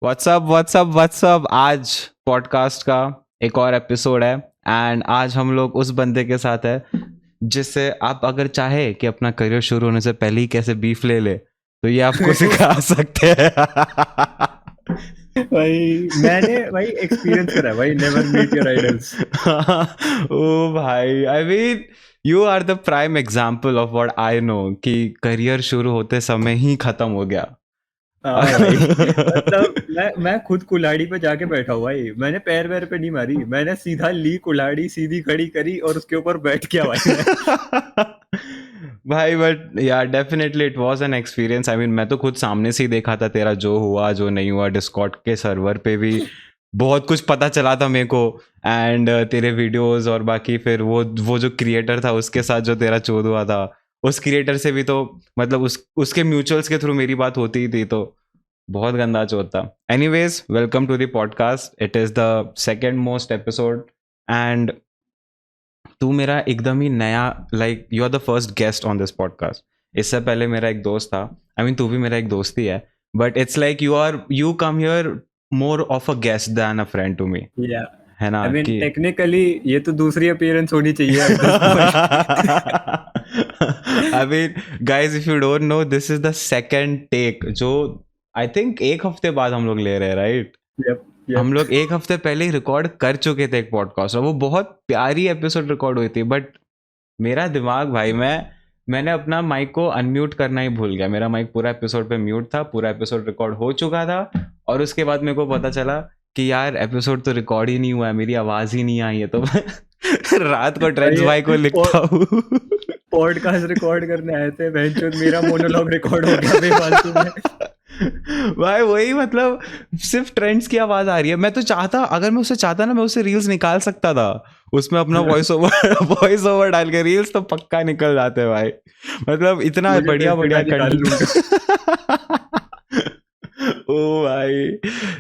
WhatsApp आज podcast का एक और एपिसोड है एंड आज हम लोग उस बंदे के साथ है जिससे आप अगर चाहे कि अपना करियर शुरू होने से पहले ही कैसे बीफ ले ले तो ये आपको सिखा सकते हैं। भाई एक्सपीरियंस करा है भाई, नेवर मीट योर आइडल्स। ओ भाई, I mean you are the prime example of what I know कि करियर शुरू होते समय ही खत्म हो गया। हाँ भाई, मतलब मैं खुद कुल्हाड़ी पे जाके बैठा हूँ भाई। मैंने पैर वैर पे नहीं मारी, मैंने सीधा ली कुल्हाड़ी, सीधी खड़ी करी और उसके ऊपर बैठ गया भाई। भाई बट यार definitely it was an experience. I mean मैं तो खुद सामने से ही देखा था तेरा जो हुआ जो नहीं हुआ। डिस्कॉर्ड के सर्वर पे भी बहुत कुछ पता चला था मेरे को एंड तेरे वीडियोस और बाकी फिर वो जो क्रिएटर था उसके साथ जो तेरा चोद हुआ था उस क्रिएटर से भी तो मतलब उसके म्यूचुअल्स के थ्रू मेरी बात होती ही थी तो बहुत गंदा चोद था। Anyways welcome to the podcast. It is the second most episode and तू मेरा एकदम ही नया like you are the first guest on this podcast. इससे पहले मेरा एक दोस्त था। आई मीन तू भी मेरा एक दोस्त ही है but it's like you come here more of a guest than a friend to me. है ना? I mean, टेक्निकली ये तो दूसरी अपीयरेंस होनी चाहिए। I mean, guys, if you don't know, this is the second take जो I think एक हफ्ते बाद हम लोग ले रहे हैं, राइट? Yep. हम लोग एक हफ्ते पहले ही रिकॉर्ड कर चुके थे एक पॉडकास्ट और वो बहुत प्यारी एपिसोड रिकॉर्ड हुई थी बट मेरा दिमाग भाई मैंने अपना माइक को अनम्यूट करना ही भूल गया। मेरा माइक पूरा एपिसोड पे म्यूट था, पूरा एपिसोड रिकॉर्ड हो चुका था और उसके बाद मेरे को पता चला कि यार एपिसोड तो रिकॉर्ड ही नहीं हुआ है, मेरी आवाज ही नहीं आई है। तो मैं रात को ट्रेंड्स भाई को लिखता हूँ पॉडकास्ट रिकॉर्ड करने आए थे, मेरा मोनोलॉग रिकॉर्ड हो गया बेफालतू में। भाई वही मतलब सिर्फ ट्रेंड्स की आवाज आ रही है। मैं तो चाहता, अगर मैं उससे चाहता ना मैं उससे रील्स निकाल सकता था, उसमें अपना वॉइस ओवर डाल के रील्स तो पक्का निकल जाते भाई। मतलब इतना बढ़िया कंटेंट ओ भाई।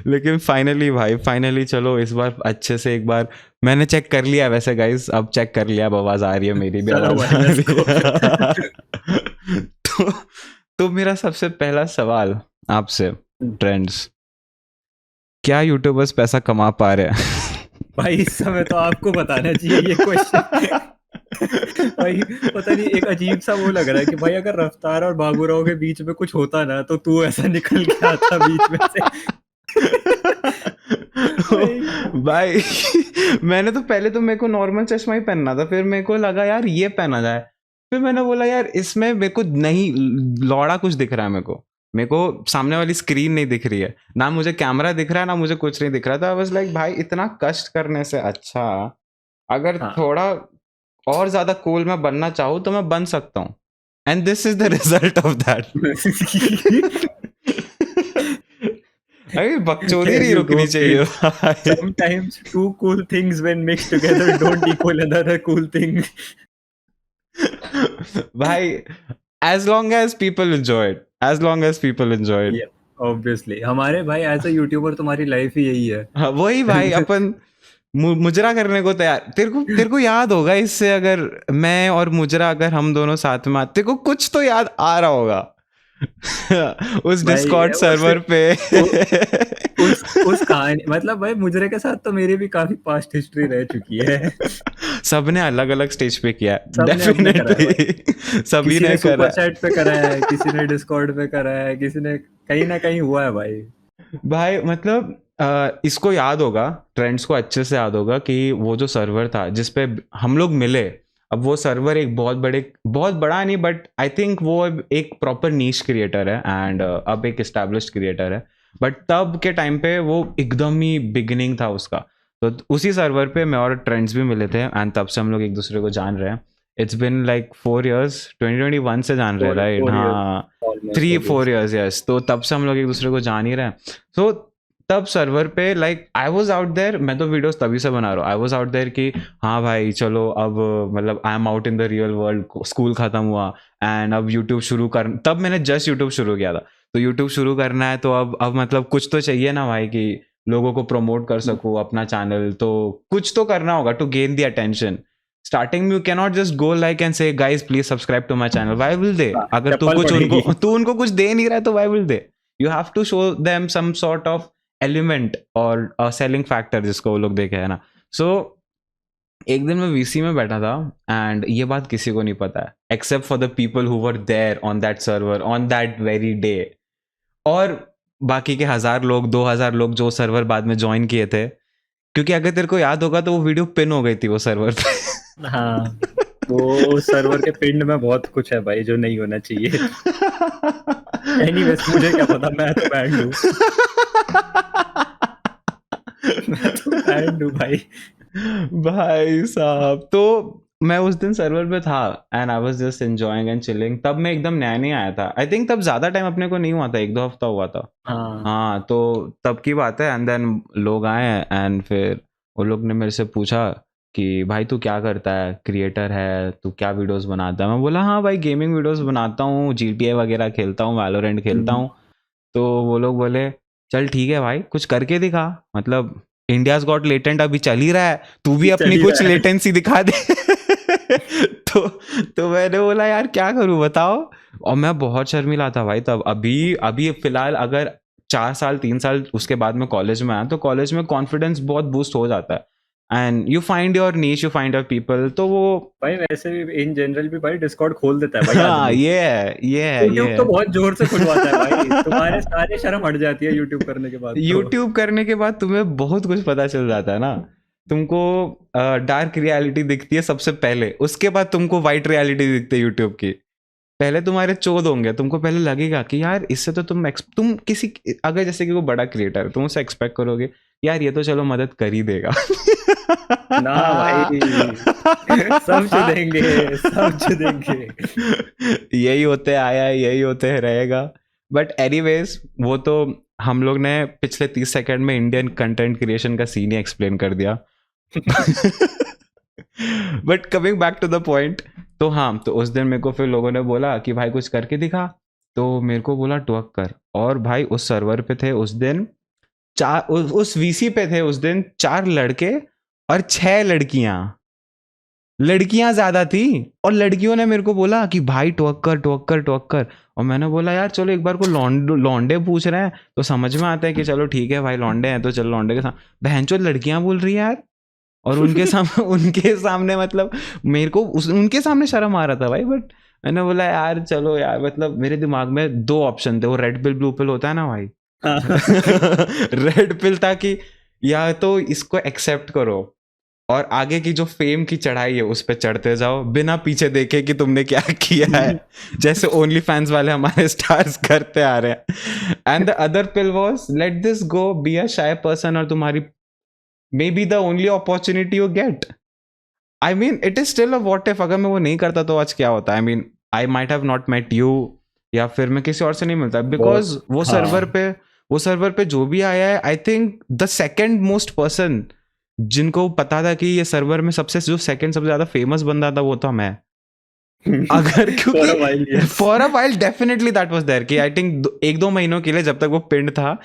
लेकिन फाइनली चलो इस बार अच्छे से एक बार मैंने चेक कर लिया वैसे गाइस, अब चेक कर लिया, अब आवाज आ रही है, मेरी भी आवाज आ रही है। तो मेरा सबसे पहला सवाल आपसे, ट्रेंड्स, क्या यूट्यूबर्स पैसा कमा पा रहे हैं? भाई इस समय तो आपको बताना चाहिए ये क्वेश्चन। भाई पता नहीं एक अजीब सा वो लग रहा है कि भाई अगर रफ्तार और बाबूराव के बीच में कुछ होता ना तो तू ऐसा निकल के आता बीच में से। भाई मैंने तो पहले तो मेरे को नॉर्मल चश्मा ही पहनना था, फिर मेरे को लगा यार ये पहना जाए, फिर मैंने बोला यार इसमें मेरे को नहीं लौड़ा कुछ दिख रहा है, मेरे को सामने वाली स्क्रीन नहीं दिख रही है, ना मुझे कैमरा दिख रहा है, ना मुझे कुछ नहीं दिख रहा था। बस लाइक भाई इतना कष्ट करने से अच्छा अगर थोड़ा और ज्यादा कूल मैं बनना चाहूँ तो मैं बन सकता हूँ and this is the result of that. अरे बकचोदी नहीं रुकनी चाहिए। Sometimes two cool things when mixed together don't equal another cool thing. भाई as long as people enjoy it. Yeah, obviously हमारे भाई एज अ यूट्यूबर तुम्हारी लाइफ ही यही है। हाँ, वही भाई अपन मुजरा करने को तैयार। तेरे को याद होगा इससे, अगर मैं और मुजरा अगर हम दोनों साथ में आते, तेरे को कुछ तो याद आ रहा होगा उस डिस्कॉर्ड सर्वर पे। उस कहानी मतलब भाई मुजरे के साथ तो मेरी भी काफी पास्ट हिस्ट्री रह चुकी है। सबने अलग अलग स्टेज पे किया है डेफिनेटली, सभी ने सुपर चैट पे करा है, किसी ने डिस्कॉर्ड पे करा है, किसी ने कहीं ना कहीं हुआ है भाई। मतलब इसको याद होगा, ट्रेंड्स को अच्छे से याद होगा कि वो जो सर्वर था जिसपे हम लोग मिले, अब वो सर्वर एक बहुत बड़ा नहीं बट आई थिंक वो एक प्रॉपर नीश क्रिएटर है एंड अब एक एस्टैब्लिश्ड क्रिएटर है, बट तब के टाइम पे वो एकदम ही बिगिनिंग था उसका। तो उसी सर्वर पे मैं और ट्रेंड्स भी मिले थे एंड तब से हम लोग एक दूसरे को जान रहे हैं। इट्स बिन लाइक 4 years, 2021 से जान रहे हैं, राइट? हाँ 3-4 years, यस। तो तब से हम लोग एक दूसरे को जान ही रहे हैं। तो तब सर्वर पे like I was out there, मैं तो वीडियोस तभी से बना रहा हूँ, आई वॉज आउट देयर कि हाँ भाई चलो अब मतलब I am out in the real world, school खत्म हुआ एंड अब यूट्यूब शुरू कर, तब मैंने जस्ट यूट्यूब शुरू किया था, तो यूट्यूब शुरू करना है तो अब मतलब कुछ तो चाहिए ना भाई कि लोगों को प्रमोट कर सकूँ अपना चैनल, तो कुछ तो करना होगा to gain the attention. Starting में you can not just go like and say guys please subscribe to my channel, why will they? अगर तू उनको कुछ दे नहीं रहा है तो why will they? You have to show them some sort of element और सेलिंग फैक्टर जिसको वो लोग देखे है ना. सो एक दिन मैं वीसी में बैठा था एंड ये बात किसी को नहीं पता है except for the people who were there on that server on that very day, और बाकी के 1000 लोग 2000 लोग जो सर्वर बाद में ज्वाइन किए थे, क्योंकि अगर तेरे को याद होगा तो वो वीडियो पिन हो गई थी वो सर्वर पे. हाँ, वो सर्वर के पिंड में बहुत कुछ है भाई जो नहीं होना चाहिए. एनीवेज मुझे क्या पता, मैं तो बैंड हूँ. मैं तो बैंड हूँ भाई. भाई साहब, तो मैं उस दिन सर्वर पे था and I was just enjoying and chilling. तब मैं एकदम नया नहीं आया था. आई थिंक तब ज्यादा टाइम अपने को नहीं हुआ था, 1-2 हफ्ता हुआ था. हाँ, हाँ, तो तब की बात है. एंड देन लोग आए एंड फिर वो लोग ने मेरे से पूछा कि भाई तू क्या करता है, क्रिएटर है तू, क्या वीडियोस बनाता है. मैं बोला हाँ भाई गेमिंग वीडियोस बनाता हूँ, GTA वगैरह खेलता हूँ, वैलोरेंट खेलता हूँ. तो वो लोग बोले चल ठीक है भाई कुछ करके दिखा, मतलब इंडियाज गॉट लेटेंट अभी चल ही रहा है, तू भी चल अपनी ही कुछ रहा है. लेटेंसी दिखा दे. तो मैंने बोला यार क्या करूं बताओ. और मैं बहुत शर्मिला था भाई तब. अभी अभी फिलहाल अगर 4 साल 3 साल उसके बाद में कॉलेज में आया तो कॉलेज में कॉन्फिडेंस बहुत बूस्ट हो जाता है and you find your niche, you find your people. तो वो भाई वैसे भी इन जनरल भी भाई डिस्कॉर्ड खोल देता है भाई हाँ आदमी. ये यूट्यूब है. तो बहुत जोर से खुलवाता है भाई. तुम्हारे सारे शर्म हट जाती है यूट्यूब करने के बाद तो. यूट्यूब करने के बाद तुम्हें बहुत कुछ पता चल जाता है ना. तुमको डार्क रियलिटी दिखती है सबसे पहले, उसके बाद तुमको वाइट रियलिटी दिखती है यूट्यूब की. पहले तुम्हारे चोद होंगे, तुमको पहले लगेगा कि यार इससे तो तुम किसी, अगर जैसे कि वो बड़ा क्रिएटर है तुम उससे एक्सपेक्ट करोगे यार ये तो चलो मदद कर ही देगा. ना भाई, सब चुदेंगे, सब चुदेंगे. यही होते आया है, यही होते रहेगा. बट एनीवेज वो तो हम लोग ने पिछले 30 सेकंड में इंडियन कंटेंट क्रिएशन का सीन ही एक्सप्लेन कर दिया. But coming back to the point, तो हाँ, तो उस दिन मेरे को फिर लोगों ने बोला कि भाई कुछ करके दिखा. तो मेरे को बोला ट्वर्क कर. और भाई उस सर्वर पे थे उस दिन उस वीसी पे थे उस दिन 4 लड़के और 6 लड़कियां. लड़कियां ज्यादा थी और लड़कियों ने मेरे को बोला कि भाई ट्वर्क कर ट्वर्क कर ट्वर्क कर. और मैंने बोला यार चलो एक बार को लौंडे पूछ रहे हैं तो समझ में आता है कि चलो ठीक है भाई लौंडे हैं तो चलो लौंडे के साथ. बहनचोद लड़कियां बोल रही है यार. और उनके सामने मतलब मेरे को उनके सामने शर्म आ रहा था भाई. बट मैंने बोला यार चलो यार, मतलब मेरे दिमाग में 2 ऑप्शन थे. वो रेड पिल ब्लू पिल होता है ना भाई. रेड पिल था कि या तो इसको एक्सेप्ट करो और आगे की जो फेम की चढ़ाई है उस पर चढ़ते जाओ बिना पीछे देखे कि तुमने क्या किया है, जैसे ओनली फैंस वाले हमारे स्टार्स करते आ रहे हैं. And the other pill was let this go, be a shy person, और तुम्हारी maybe the only opportunity you get. I mean it is still a what if. अगर मैं वो नहीं करता तो आज क्या होता. I mean I might have not met you, या फिर मैं किसी और से नहीं मिलता. बिकॉज वो सर्वर पे जो भी आया है, आई think the second most person जिनको पता था कि ये सर्वर में सबसे जो सेकंड सबसे ज्यादा फेमस बंदा था वो था मैं. अगर क्योंकि for a while definitely that was there कि आई थिंक 1-2 महीनों के लिए जब तक वो पिंड था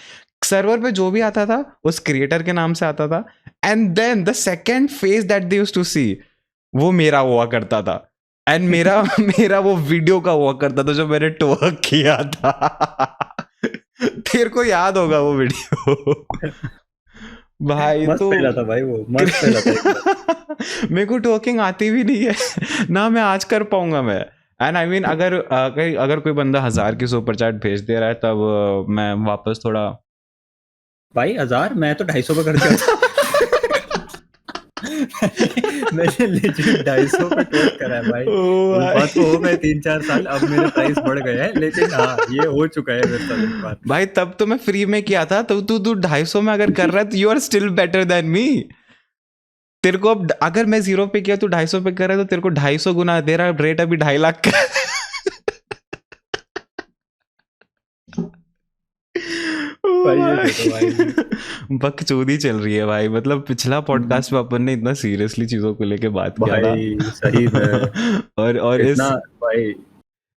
सर्वर पे जो भी आता था उस क्रिएटर के नाम से आता था. And then the second phase that they used to see वो मेरा हुआ करता था. एंड मेरा वो वीडियो का हुआ करता था जो मैंने ट्वर्क किया था. तेरे को याद होगा वो वीडियो भाई. मस्त तो पहला था भाई, वो मस्त पहला था. मेरे को ट्वर्किंग आती भी नहीं है ना मैं आज कर पाऊंगा मैं. एंड आई मीन अगर कोई बंदा 1000 की सुपर चैट भेज दे रहा है तब मैं वापस थोड़ा भाई 1000, मैं तो 250 पे कर दिया था. मैंने लेजिट 250 पे ट्वर्क करा है भाई. बात को हो गए 3-4 साल, अब मेरे प्राइस बढ़ गए हैं, लेकिन हाँ ये हो चुका है मेरे साथ एक बार. भाई तब तो मैं फ्री में किया था. तो तू 250 में अगर कर रहा है तो you are still better than me. तेरे को अब अगर मैं 0 पे किया तो 250 पे कर रहा है तो तेरे को 250 गुना दे रहा है. रेट अभी 2.5 लाख का. बकचोदी चल रही है भाई. मतलब पिछला पॉडकास्ट में अपन ने इतना सीरियसली चीजों को लेके बात किया था सही में. और भाई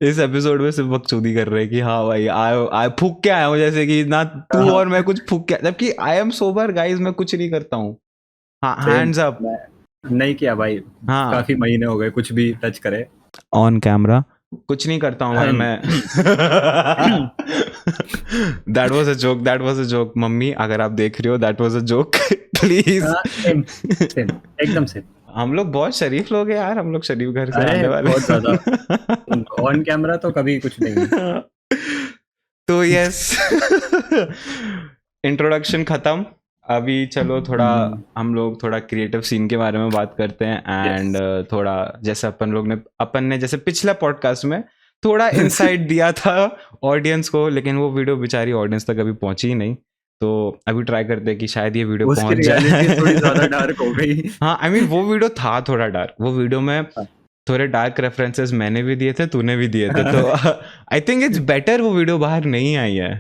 इस एपिसोड में सिर्फ बकचोदी कर रहे हैं कि हाँ भाई आए फूक के आया हूँ, जैसे कि ना तू और मैं कुछ फूक के, जबकि आई एम सोबर गाइस, मैं कुछ नहीं करता हूँ. हाँ हैंड्स अप. नहीं किया भाई. हाँ काफी महीने हो गए कुछ भी टच करे ऑन कैमरा. कुछ नहीं करता हूँ भाई मैं। That was a joke mummy, अगर आप देख रहे हो that was a joke please. Same same एकदम सेम। हम लोग बहुत शरीफ लोग हैं यार, हम लोग शरीफ घर से अरे आने वाले। बहुत ज्यादा, ऑन कैमरा तो कभी कुछ नहीं है। तो यस, इंट्रोडक्शन खत्म। अभी चलो थोड़ा हम लोग थोड़ा क्रिएटिव सीन के बारे में बात करते हैं एंड थोड़ा जैसे अपन ने जैसे पिछला पॉडकास्ट में थोड़ा इनसाइट दिया था ऑडियंस को, लेकिन वो वीडियो बेचारी ऑडियंस तक अभी पहुंची ही नहीं। तो अभी ट्राई करते हैं कि शायद ये वीडियो उसकी पहुंच रियलिटी जाए। थोड़ी ज्यादा डार्क हो गई। हाँ आई मीन वो वीडियो था थोड़ा डार्क, वो वीडियो में थोड़े डार्क रेफरेंसेस मैंने भी दिए थे, तूने भी दिए थे, तो आई थिंक इट्स बेटर वो वीडियो बाहर नहीं आई है।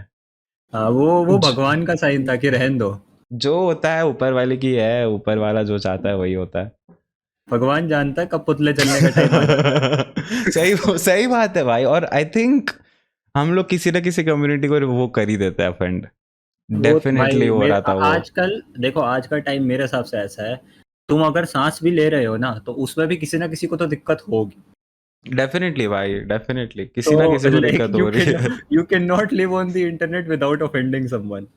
हाँ वो भगवान का साइन था कि रहन दो, जो होता है ऊपर वाले की है, ऊपर वाला जो चाहता है वही होता है। भगवान जानता है कब पुतले चलने का टाइम आ जाता है। सही बात है भाई। और आई थिंक हम लोग किसी ना किसी कम्युनिटी को वो कर ही देते हैं ऑफेंड, डेफिनेटली हो रहा था वो। आजकल देखो, आज का टाइम मेरे हिसाब से ऐसा है, तुम अगर सांस भी ले रहे हो ना तो उसमें भी किसी ना किसी को तो दिक्कत होगी। डेफिनेटली भाई, डेफिनेटली किसी ना किसी को दिक्कत हो रही है। You can not live on the internet without offending someone.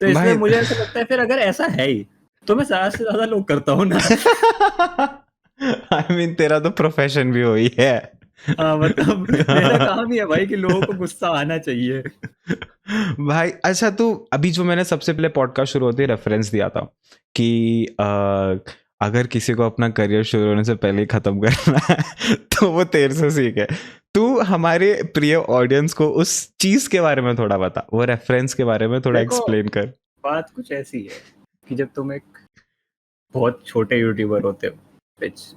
तो इसलिए मुझे ऐसा लगता है फिर अगर ऐसा है ही तो मैं ज्यादा से ज्यादा लोग करता हूँ ना। आई मीन तेरा तो प्रोफेशन भी वही है। हाँ मतलब मेरा काम ही है भाई कि लोगों को गुस्सा आना चाहिए भाई। अच्छा तू अभी जो मैंने सबसे पहले पॉडकास्ट शुरू होते ही रेफरेंस दिया था कि अगर किसी को अपना करियर शुरू होने से पहले ही खत्म करना है तो वो तेरे से सीखे। तू हमारे प्रिय ऑडियंस को उस चीज के बारे में थोड़ा बता, वो रेफरेंस के बारे में थोड़ा एक्सप्लेन कर। बात कुछ ऐसी है कि जब तुम एक बहुत छोटे यूट्यूबर होते हो,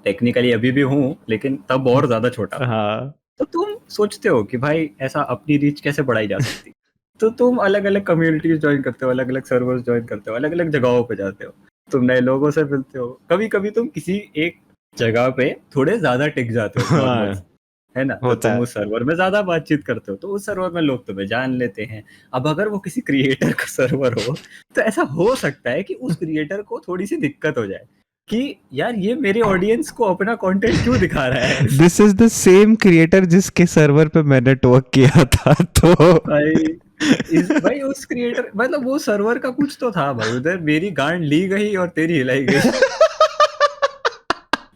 टेक्निकली अभी भी हूँ लेकिन तब और ज्यादा छोटा, हाँ, तो तुम सोचते हो कि भाई ऐसा अपनी रीच कैसे बढ़ाई जा सकती। तो तुम अलग अलग कम्युनिटीज ज्वाइन करते हो, अलग अलग सर्वर्स ज्वाइन करते हो, अलग अलग जगहों पे जाते हो, तुम नए लोगों से मिलते हो, कभी कभी तुम किसी एक जगह पे थोड़े ज्यादा टिक जाते हो नॉर्मल, है ना, तो तुम उस सर्वर में ज्यादा बातचीत करते हो, तो उस सर्वर में लोग तुम्हें जान लेते हैं। अब अगर वो किसी क्रिएटर का सर्वर हो तो ऐसा हो सकता है कि उस क्रिएटर को थोड़ी सी दिक्कत हो जाए कि यार ये मेरे ऑडियंस को अपना कंटेंट क्यों दिखा रहा है। This is the same creator जिसके सर्वर पे मैंने टॉक किया था। तो भाई उस क्रिएटर मतलब वो सर्वर का कुछ तो था भाई, उधर मेरी गांड ली गई और तेरी हिलाई गई।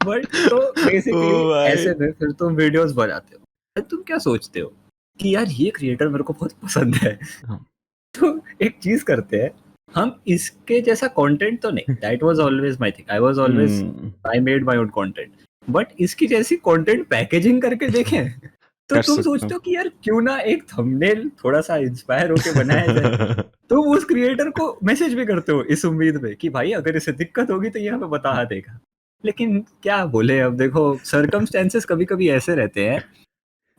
बट तो बेसिकली ऐसे में फिर तुम वीडियोस बनाते हो, तुम क्या सोचते हो कि यार ये क्रिएटर मेरे को बहुत पसंद है, तो एक चीज करते हैं, हम इसके जैसा कंटेंट तो नहीं, that was always my thing, I was always I made my own content, but इसकी जैसी कंटेंट पैकेजिंग करके देखें तो तुम सोचते हो कि यार क्यों ना एक थंबनेल थोड़ा सा इंस्पायर होके बनाया जाए। तुम उस क्रिएटर को मैसेज भी करते हो इस उम्मीद में कि भाई अगर इसे दिक्कत होगी तो ये हमें बता देगा। लेकिन क्या बोले, अब देखो सर्कमस्टेंसेस कभी कभी ऐसे रहते हैं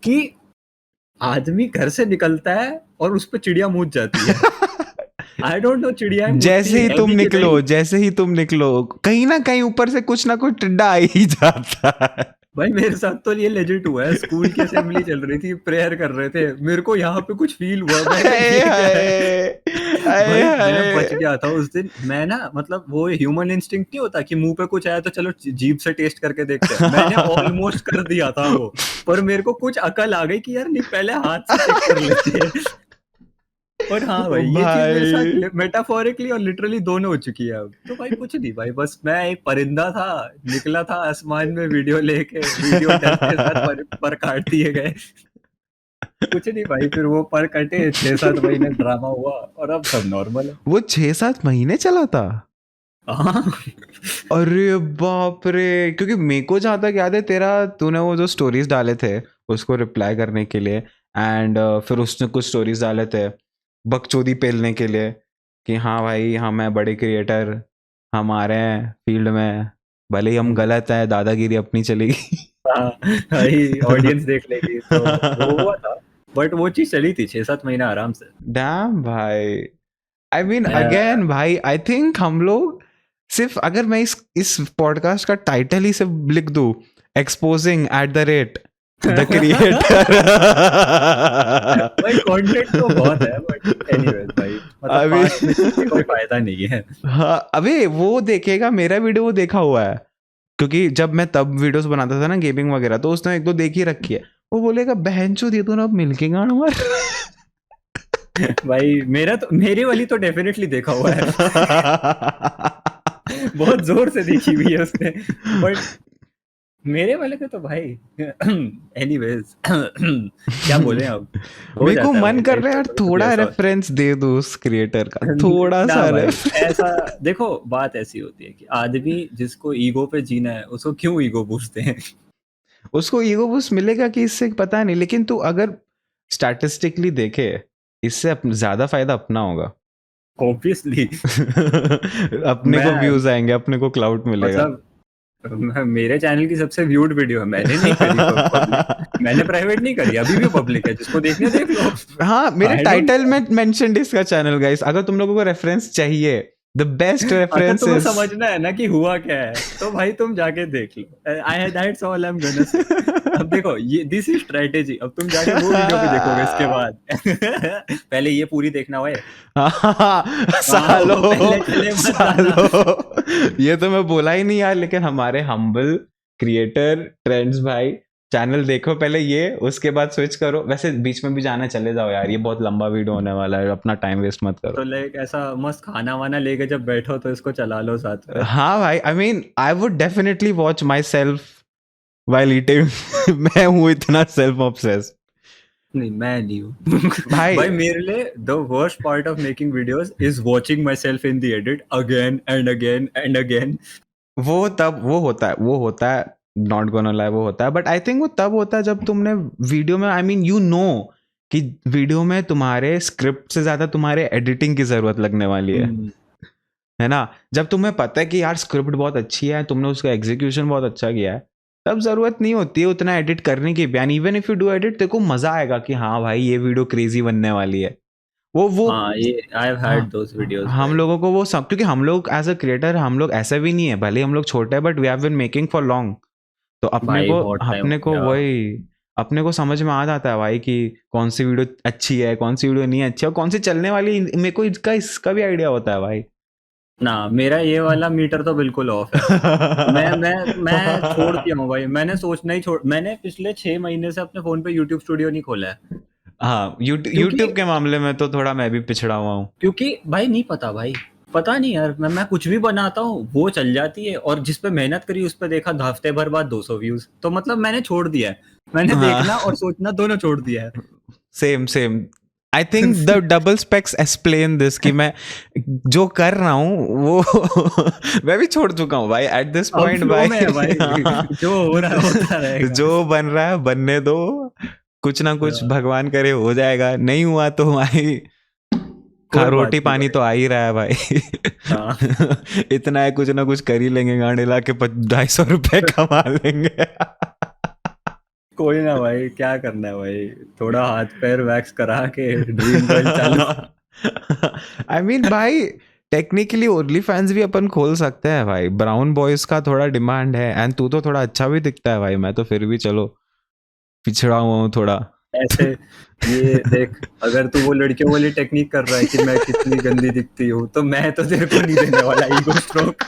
कि आदमी घर से निकलता है और उस पर चिड़िया मूत जाती है। आई डोंट नो चिड़िया जैसे ही तुम निकलो कहीं ना कहीं ऊपर से कुछ ना कुछ टिड्डा आ ही जाता है। भाई मेरे साथ तो ये लेजिट हुआ है, स्कूल की असेंबली चल रही थी, प्रेयर कर रहे थे, मेरे को यहाँ पे कुछ फील हुआ, मैं भाई मैं बच गया था उस दिन। मैं ना मतलब वो ह्यूमन इंस्टिंक्ट नहीं होता कि मुंह पे कुछ आया तो चलो जीभ से टेस्ट करके देखते हैं, मैंने ऑलमोस्ट कर दिया था वो, पर मेरे को कुछ अकल आ गई कि यार नहीं पहले हाथ से चेक कर लेते हैं। और हाँ भाई ये चीज मेरे साथ मेटाफोरिकली और लिटरली दोनों हो चुकी है अब। तो भाई कुछ नहीं भाई, बस मैं एक परिंदा था, निकला था आसमान में वीडियो लेके, वीडियो डर के साथ पर काट दिए गए। कुछ नहीं भाई, फिर वो पर कटे, 6-7 महीने ड्रामा हुआ और अब सब नॉर्मल है। वो 6-7 महीने चला था? अरे बाप रे, क्योंकि मेरे को जहाँ तक याद है तूने वो जो स्टोरीज डाले थे उसको रिप्लाई करने के लिए, एंड फिर उसने कुछ स्टोरीज डाले थे बकचोदी पेलने के लिए कि हाँ भाई हम हैं बड़े क्रिएटर, हम आ रहे हैं फील्ड में, भले ही हम गलत है, दादागिरी अपनी चलेगी। भाई ऑडियंस देख लेगी, तो वो हुआ था, बट वो चीज चली थी 6-7 महीना आराम से। डैम भाई, आई मीन अगेन भाई, आई थिंक हम लोग सिर्फ अगर मैं इस पॉडकास्ट का टाइटल ही सिर्फ लिख दूं, exposing at the rate the creator, भाई कंटेंट तो बहुत है, बट एनीवेज भाई मतलब पास्ट में कोई फायदा नहीं है। हाँ अबे वो देखेगा मेरा वीडियो, वो देखा हुआ है, क्योंकि जब मैं तब वीडियोस बनाता था ना गेमिंग वगैरह, तो उसने एक दो देख ही रखी है, वो बोलेगा बहनचोद ये तूने अब मिलके गाड़ मार। भाई मेरी वाली तो डेफिनेटली देखा हुआ है। बहुत जोर से देखी हुई है उसने, बट मेरे वाले पे तो भाई एनीवेज क्या बोले अब, हो मेरे को जाता है मन भाई कर लाइफ रहा है में यार कभी कभी थोड़ा ऐसा होता रेफरेंस दे दो उस क्रिएटर का, थोड़ा ना सा भाई। रेफरेंस। ऐसा देखो, बात ऐसी होती है कि आदमी जिसको ईगो पे जीना है उसको क्यों ईगो पूछते हैं। उसको ईगो बूस्ट मिलेगा कि इससे पता नहीं, लेकिन तू अगर स्टैटिस्टिकली देखे इससे ज्यादा फायदा अपना होगा। ऑब्वियसली। अपने को मैं व्यूज आएंगे, अपने को क्लाउड मिलेगा। मतलब मेरे चैनल की सबसे व्यूड वीडियो है, मैंने नहीं करी पब्लिक, मैंने प्राइवेट नहीं करी, अभी भी पब्लिक है, जिसको देखने देख लो। हाँ, मेरे आई डोंट टाइटल केयर। में मेंशनड इसका चैनल गाइस, अगर तुम लोगों को रेफरेंस चाहिए, द बेस्ट अगर रेफरेंस तुम्हें इज समझना है ना कि हुआ क्या है, तो भाई तुम जाके देख लो। I that's all I am gonna say. अब देखो, ये दिस इज स्ट्रेटेजी। अब तुम जाके वो वीडियो भी देखोगे इसके बाद। पहले ये पूरी देखना हुआ है। हाँ, वो सालो पहले चले मत जाना। सालो, ये तो मैं बोला ही नहीं यार, लेकिन हमारे हम्बल क्रिएटर ट्रेंड्स भाई चैनल देखो पहले ये, उसके बाद स्विच करो। वैसे बीच में भी जाना चले जाओ यार, ये बहुत लंबा वीडियो होने वाला है, अपना टाइम वेस्ट मत तो करो। लाइक ऐसा मस्त खाना वाना लेके जब बैठो तो इसको चला लो साथ में। हाँ भाई, I mean I would definitely watch my self while eating. मैं हूँ इतना सेल्फ ऑब्सेस्ड नहीं, मैं नहीं हूँ। भाई। भाई मेरे लिए the worst part of making videos is watching my self in the edit again and again and again. वो होता है, नॉट गोना लाई, वो होता है, बट आई थिंक वो तब होता है जब तुमने वीडियो में, आई मीन यू नो कि वीडियो में तुम्हारे स्क्रिप्ट से ज्यादा तुम्हारे एडिटिंग की जरूरत लगने वाली है ना। जब तुम्हें पता है कि यार स्क्रिप्ट बहुत अच्छी है, तुमने उसका एग्जीक्यूशन बहुत अच्छा किया है, तब जरूरत नहीं होती है उतना एडिट करने की। बयान even if you do edit, तेरे को मजा आएगा कि हाँ भाई ये वीडियो क्रेजी बनने वाली है। वो हाँ, ये आई हैव हाँ, हैड दोस वीडियोस हम भाई। लोगों को वो सब, क्योंकि हम लोग एज अ क्रिएटर, हम लोग ऐसा भी नहीं है, भले ही हम लोग छोटे हैं, but we have been making for long. तो भाई बहुत टाइम हो गया। अपने को समझ में आ जाता है भाई कि कौन सी वीडियो अच्छी है, कौन सी वीडियो नहीं अच्छी है, और कौन सी चलने वाली। मेरे को इसका भी आइडिया होता है भाई। ना, मेरा ये वाला मीटर तो बिल्कुल ऑफ है। मैं छोड़ दिया हूँ भाई, मैंने सोचना ही छोड़, मैंने पिछले 6 महीने से अपने फोन पे यूट्यूब स्टूडियो नहीं खोला है। हाँ, क्योंकि यूट्यूब के मामले में तो थोड़ा मैं भी पिछड़ा हुआ हूँ। क्योंकि भाई नहीं पता भाई, पता नहीं यार, मैं कुछ भी बनाता हूँ वो चल जाती है, और जिस पे मेहनत करी उस पे देखा हफ्ते भर बाद 200 व्यूज, तो मतलब मैंने छोड़ दिया है। मैंने देखना और सोचना दोनों छोड़ दिया है। Same same. I think the double specs explain this कि मैं जो कर रहा हूँ वो मैं भी छोड़ चुका हूँ भाई एट दिस अब पॉइंट फ्लो भाई। में है भाई। जो हो रहा है होता रहेगा। जो बन रहा है बनने दो, कुछ ना कुछ भगवान करे हो जाएगा, नहीं हुआ तो भाई खा कोई बात रोटी नहीं पानी भाई। तो आ ही रहा है भाई। हाँ, इतना है, कुछ ना कुछ कर ही लेंगे, गांडे ला के 250 रुपए कमा लेंगे। कोई ना भाई, क्या करना है भाई, थोड़ा हाथ पैर वैक्स करा के ड्रीम गर्ल चालू। आई मीन भाई टेक्निकली ओनली फैंस भी अपन खोल सकते हैं भाई, ब्राउन बॉयज का थोड़ा डिमांड है, एंड तू तो थोड़ा अच्छा भी दिखता है भाई, मैं तो फिर भी चलो पिछड़ा हुआ हूँ थोड़ा। ऐसे ये देख, अगर तू वो लड़कियों वाली टेक्निक कर रहा है कि मैं कितनी गंदी दिखती हूँ, तो मैं तो तेरे को नहीं देने वाला ईगो स्ट्रोक।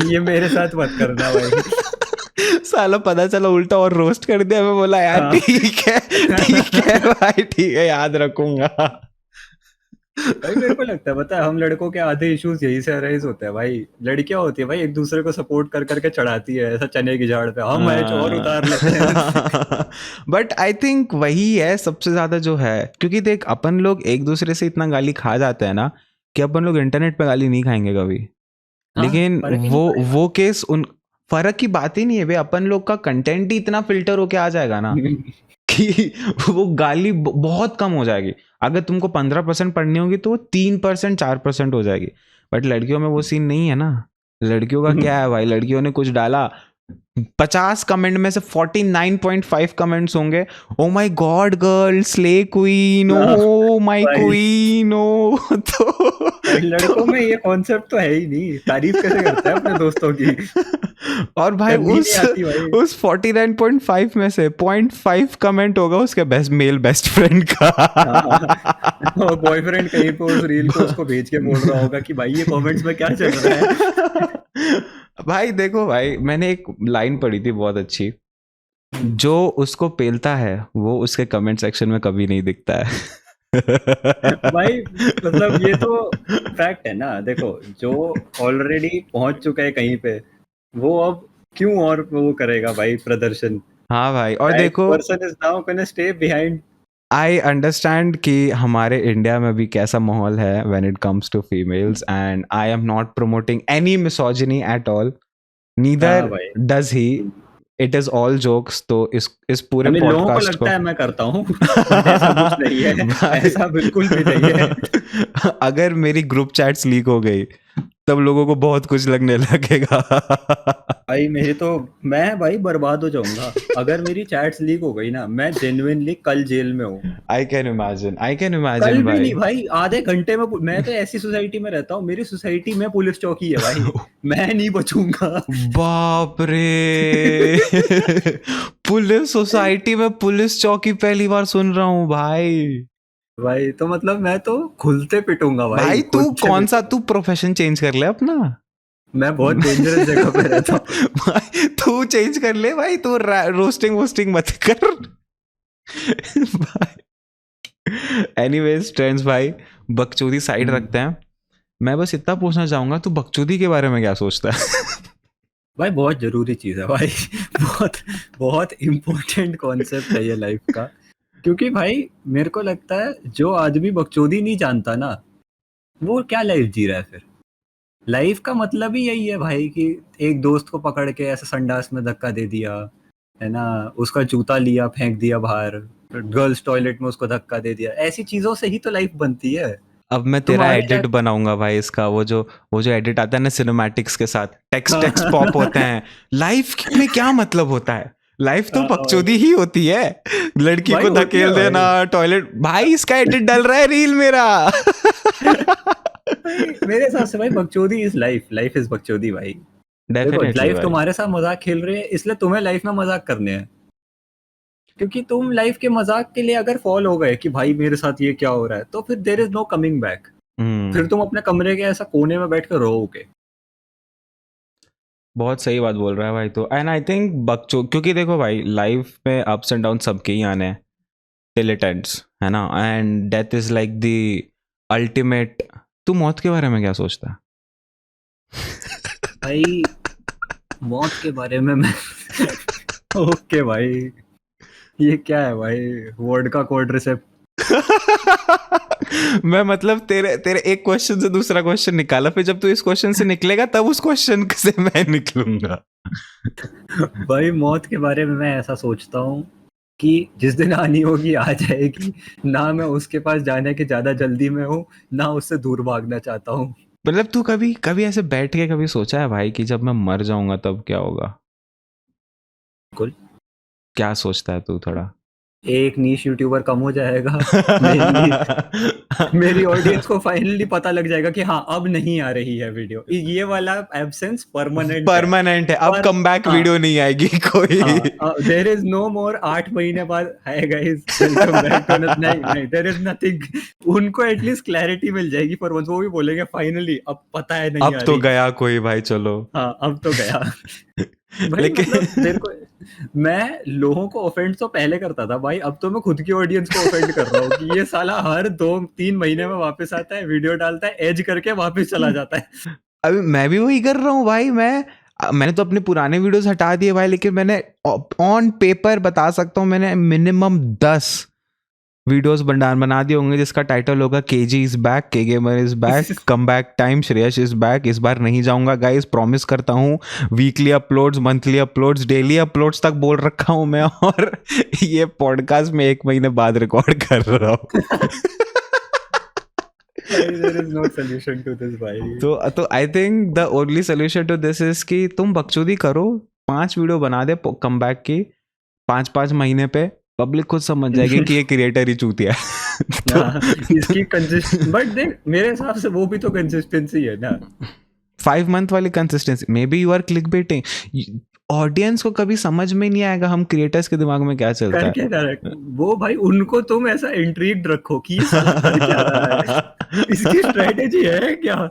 ये मेरे साथ मत करना भाई। साला पता चला उल्टा और रोस्ट कर दिया, मैं बोला यार हाँ। ठीक है भाई, ठीक है, याद रखूंगा। भाई मेरे को लगता है, पता है, हम लड़कों के आधे इश्यूज यही से अराइज होते हैं भाई। लड़कियां होती है भाई, एक दूसरे को सपोर्ट कर करके चढ़ाती है ऐसा चने की झाड़ पे, हम मैच और उतार लेते हैं। बट आई थिंक वही है सबसे ज्यादा जो है, क्योंकि देख अपन लोग एक दूसरे से इतना गाली खा जाते हैं ना कि अपन लोग इंटरनेट पे गाली नहीं खाएंगे कभी। हाँ, लेकिन फर्क ही नहीं पड़ेगा। वो केस उन फर्क की बात ही नहीं है भाई, अपन लोग का कंटेंट ही इतना फिल्टर होके आ जाएगा ना कि वो गाली बहुत कम हो जाएगी। अगर तुमको 15% पढ़नी होगी तो वो 3% 4% हो जाएगी। बट लड़कियों में वो सीन नहीं है ना। लड़कियों का क्या है भाई, लड़कियों ने कुछ डाला, 50 कमेंट में से 49.5 कमेंट्स होंगे, oh my God girl slay queen, oh my भाई क्वीन, ओ। लड़कों में ये कॉन्सेप्ट तो है ही नहीं, तारीफ कैसे करता है अपने दोस्तों की। और भाई शर्म ही नहीं आती भाई। उस 49.5 में से 0.5 कमेंट होगा उसके बेस्ट फ्रेंड का। हाँ, बॉयफ्रेंड कहीं पे उस रील को उसको भेज के बोल रहा होगा कि भाई ये कमेंट्स में क्या चल रहा है। भाई देखो भाई, मैंने एक लाइन पढ़ी थी बहुत अच्छी जो उसको पेलता है वो उसके कमेंट सेक्शन में कभी नहीं दिखता है। भाई मतलब ये तो फैक्ट है ना। देखो जो ऑलरेडी पहुंच चुका है कहीं पे, वो अब क्यों और वो करेगा भाई प्रदर्शन। हाँ भाई, और दैट देखो person is now gonna stay behind. I understand कि हमारे इंडिया में भी कैसा माहौल है when it comes to females, and I am not promoting any misogyny at all, हाँ नीदर भाई। Does he, it is all jokes. तो इस पूरे आई मीन लोगों को पॉडकास्ट लगता को है मैं करता हूँ, बट ऐसा कुछ नहीं है। भाई, ऐसा बिल्कुल भी नहीं है। अगर मेरी ग्रुप चैट्स लीक हो गई तब लोगों को बहुत कुछ लगने लगेगा। भाई मेरी तो, मैं भाई बर्बाद हो जाऊंगा अगर मेरी चैट्स लीक हो गई ना। मैं जेन्युइनली कल जेल में हूँ। आई कैन कल इमेजिन भी भाई। नहीं भाई, आधे घंटे में। मैं तो ऐसी सोसाइटी में रहता हूँ, मेरी सोसाइटी में पुलिस चौकी है भाई। मैं नहीं बचूंगा। बाप रे। पुलिस सोसाइटी में पुलिस चौकी पहली बार सुन रहा हूँ भाई। भाई तो मतलब मैं तो खुलते पिटूंगा भाई, भाई तू खुलते कौन सा, पिटूंगा। तू प्रोफेशन चेंज कर ले अपना। मैं बहुत डेंजरस जगह पे रहता हूँ। भाई तू चेंज कर ले भाई, तू रोस्टिंग वोस्टिंग मत कर। एनीवेज फ्रेंड्स भाई, बकचोदी साइड रखते हैं। मैं बस इतना पूछना चाहूंगा, तू बकचोदी के बारे में क्या सोचता है? भाई बहुत जरूरी चीज है भाई। बहुत बहुत इम्पोर्टेंट कॉन्सेप्ट है ये लाइफ का। क्योंकि भाई मेरे को लगता है जो आदमी बकचोदी नहीं जानता ना, वो क्या लाइफ जी रहा है फिर। लाइफ का मतलब ही यही है भाई कि एक दोस्त को पकड़ के ऐसे संडास में धक्का दे दिया, है ना, उसका जूता लिया फेंक दिया बाहर, गर्ल्स टॉयलेट में उसको धक्का दे दिया। ऐसी चीजों से ही तो लाइफ बनती है। अब मैं तुम तेरा आगे जा। एडिट बनाऊंगा भाई इसका, वो जो एडिट आता है ना सिनेमैटिक्स के साथ, टेक्स्ट टेक्स्ट पॉप होते हैं। लाइफ में क्या मतलब होता है? लाइफ तो बकचोदी ही होती है। लड़की भाई को होती है धकेल देना, भाई। टॉयलेट। भाई इसका एडिट डल रहा है रील मेरा। भाई मेरे हिसाब से भाई बकचोदी इज लाइफ, लाइफ इज बकचोदी भाई। देखो डेफिनेटली लाइफ भाई। तुम्हारे साथ मजाक खेल रही है, इसलिए तुम्हें लाइफ में मजाक करने हैं। क्योंकि तुम लाइफ के मजाक के लिए अगर फॉल हो गए कि भाई मेरे साथ ये क्या हो रहा है, तो फिर there is no coming back. फिर तुम अपने कमरे के ऐसा कोने में बैठ कर रोओगे। बहुत सही बात बोल रहा है भाई। तो एंड आई थिंक बच्चों, क्योंकि देखो भाई लाइफ में अप्स एंड डाउन सबके ही आने हैं, टिल इट एंड्स, है ना। And death is like the ultimate. तू मौत के बारे में क्या सोचता है? भाई मौत के बारे में मैं ओके भाई, ये क्या है भाई, वर्ड का कोड रिसेप्ट। मैं मतलब तेरे तेरे एक क्वेश्चन से दूसरा क्वेश्चन निकाला, फिर जब तू इस क्वेश्चन से निकलेगा तब उस क्वेश्चन से मैं निकलूंगा। भाई मौत के बारे में मैं ऐसा सोचता हूँ कि जिस दिन आनी होगी आ जाएगी। ना मैं उसके पास जाने की ज्यादा जल्दी में हूँ, ना उससे दूर भागना चाहता हूँ। मतलब तू कभी कभी ऐसे बैठ के कभी सोचा है भाई कि जब मैं मर जाऊंगा तब क्या होगा? बिल्कुल। क्या सोचता है तू थोड़ा? एक नीश यूट्यूबर कम हो जाएगा मेनली। मेरी ऑडियंस को फाइनली पता लग जाएगा कि हाँ अब नहीं आ रही है वीडियो, ये वाला एब्सेंस परमानेंट है। परमानेंट है, अब पर कम बैक हाँ, वीडियो नहीं आएगी कोई। देयर इज नो मोर 8 महीने बाद hi guys welcome back to another. नहीं नहीं, देयर इज नथिंग। उनको एटलीस्ट क्लैरिटी मिल जाएगी फॉर वंस। वो भी बोलेंगे फाइनली अब पता है नहीं अब आ तो रही। गया कोई भाई, चलो। हाँ अब तो गया। भाई लेकिन मतलब मेरे को, मैं लोगों को ऑफेंड तो पहले करता था भाई, अब तो मैं खुद की ऑडियंस को ऑफेंड कर रहा हूँ कि ये साला हर 2-3 महीने में वापस आता है, वीडियो डालता है, एज करके वापस चला जाता है। अभी मैं भी वही कर रहा हूँ भाई। मैंने तो अपने पुराने वीडियोस हटा दिए भाई, लेकिन मैंने ऑन पेपर बता सकता हूँ, मैंने मिनिमम 10 वीडियोस बना दिए होंगे जिसका टाइटल होगा केजी इज बैक, के gamer is back, come back time, Shreyas is back. इस बार नहीं जाऊंगा गाइस, प्रॉमिस करता हूँ। Weekly uploads, monthly uploads, daily uploads तक बोल रखा हूँ मैं, और ये पॉडकास्ट में 1 महीने बाद रिकॉर्ड कर रहा हूँ। There is no solution to this भाई। तो I think the only solution to this is कि तुम बकचोदी करो, 5 वीडियो बना दे कम बैक की, 5-5 महीने पे। पब्लिक खुद समझ जाएगी कि ये क्रिएटर ही चूतिया है। तो, इसकी कंसिस्ट, बट देख मेरे हिसाब से वो भी तो कंसिस्टेंसी है ना। 5 मंथ वाली consistency, maybe you are click baiting. Audience को कभी समझ में नहीं आएगा हम क्रिएटर्स के दिमाग में क्या चलता कर क्या है। रहा है वो भाई, उनको तुम ऐसा इंट्रीग्ड रखो कि ये साला कर क्या रहा है, इसकी स्ट्रेटेजी है क्या।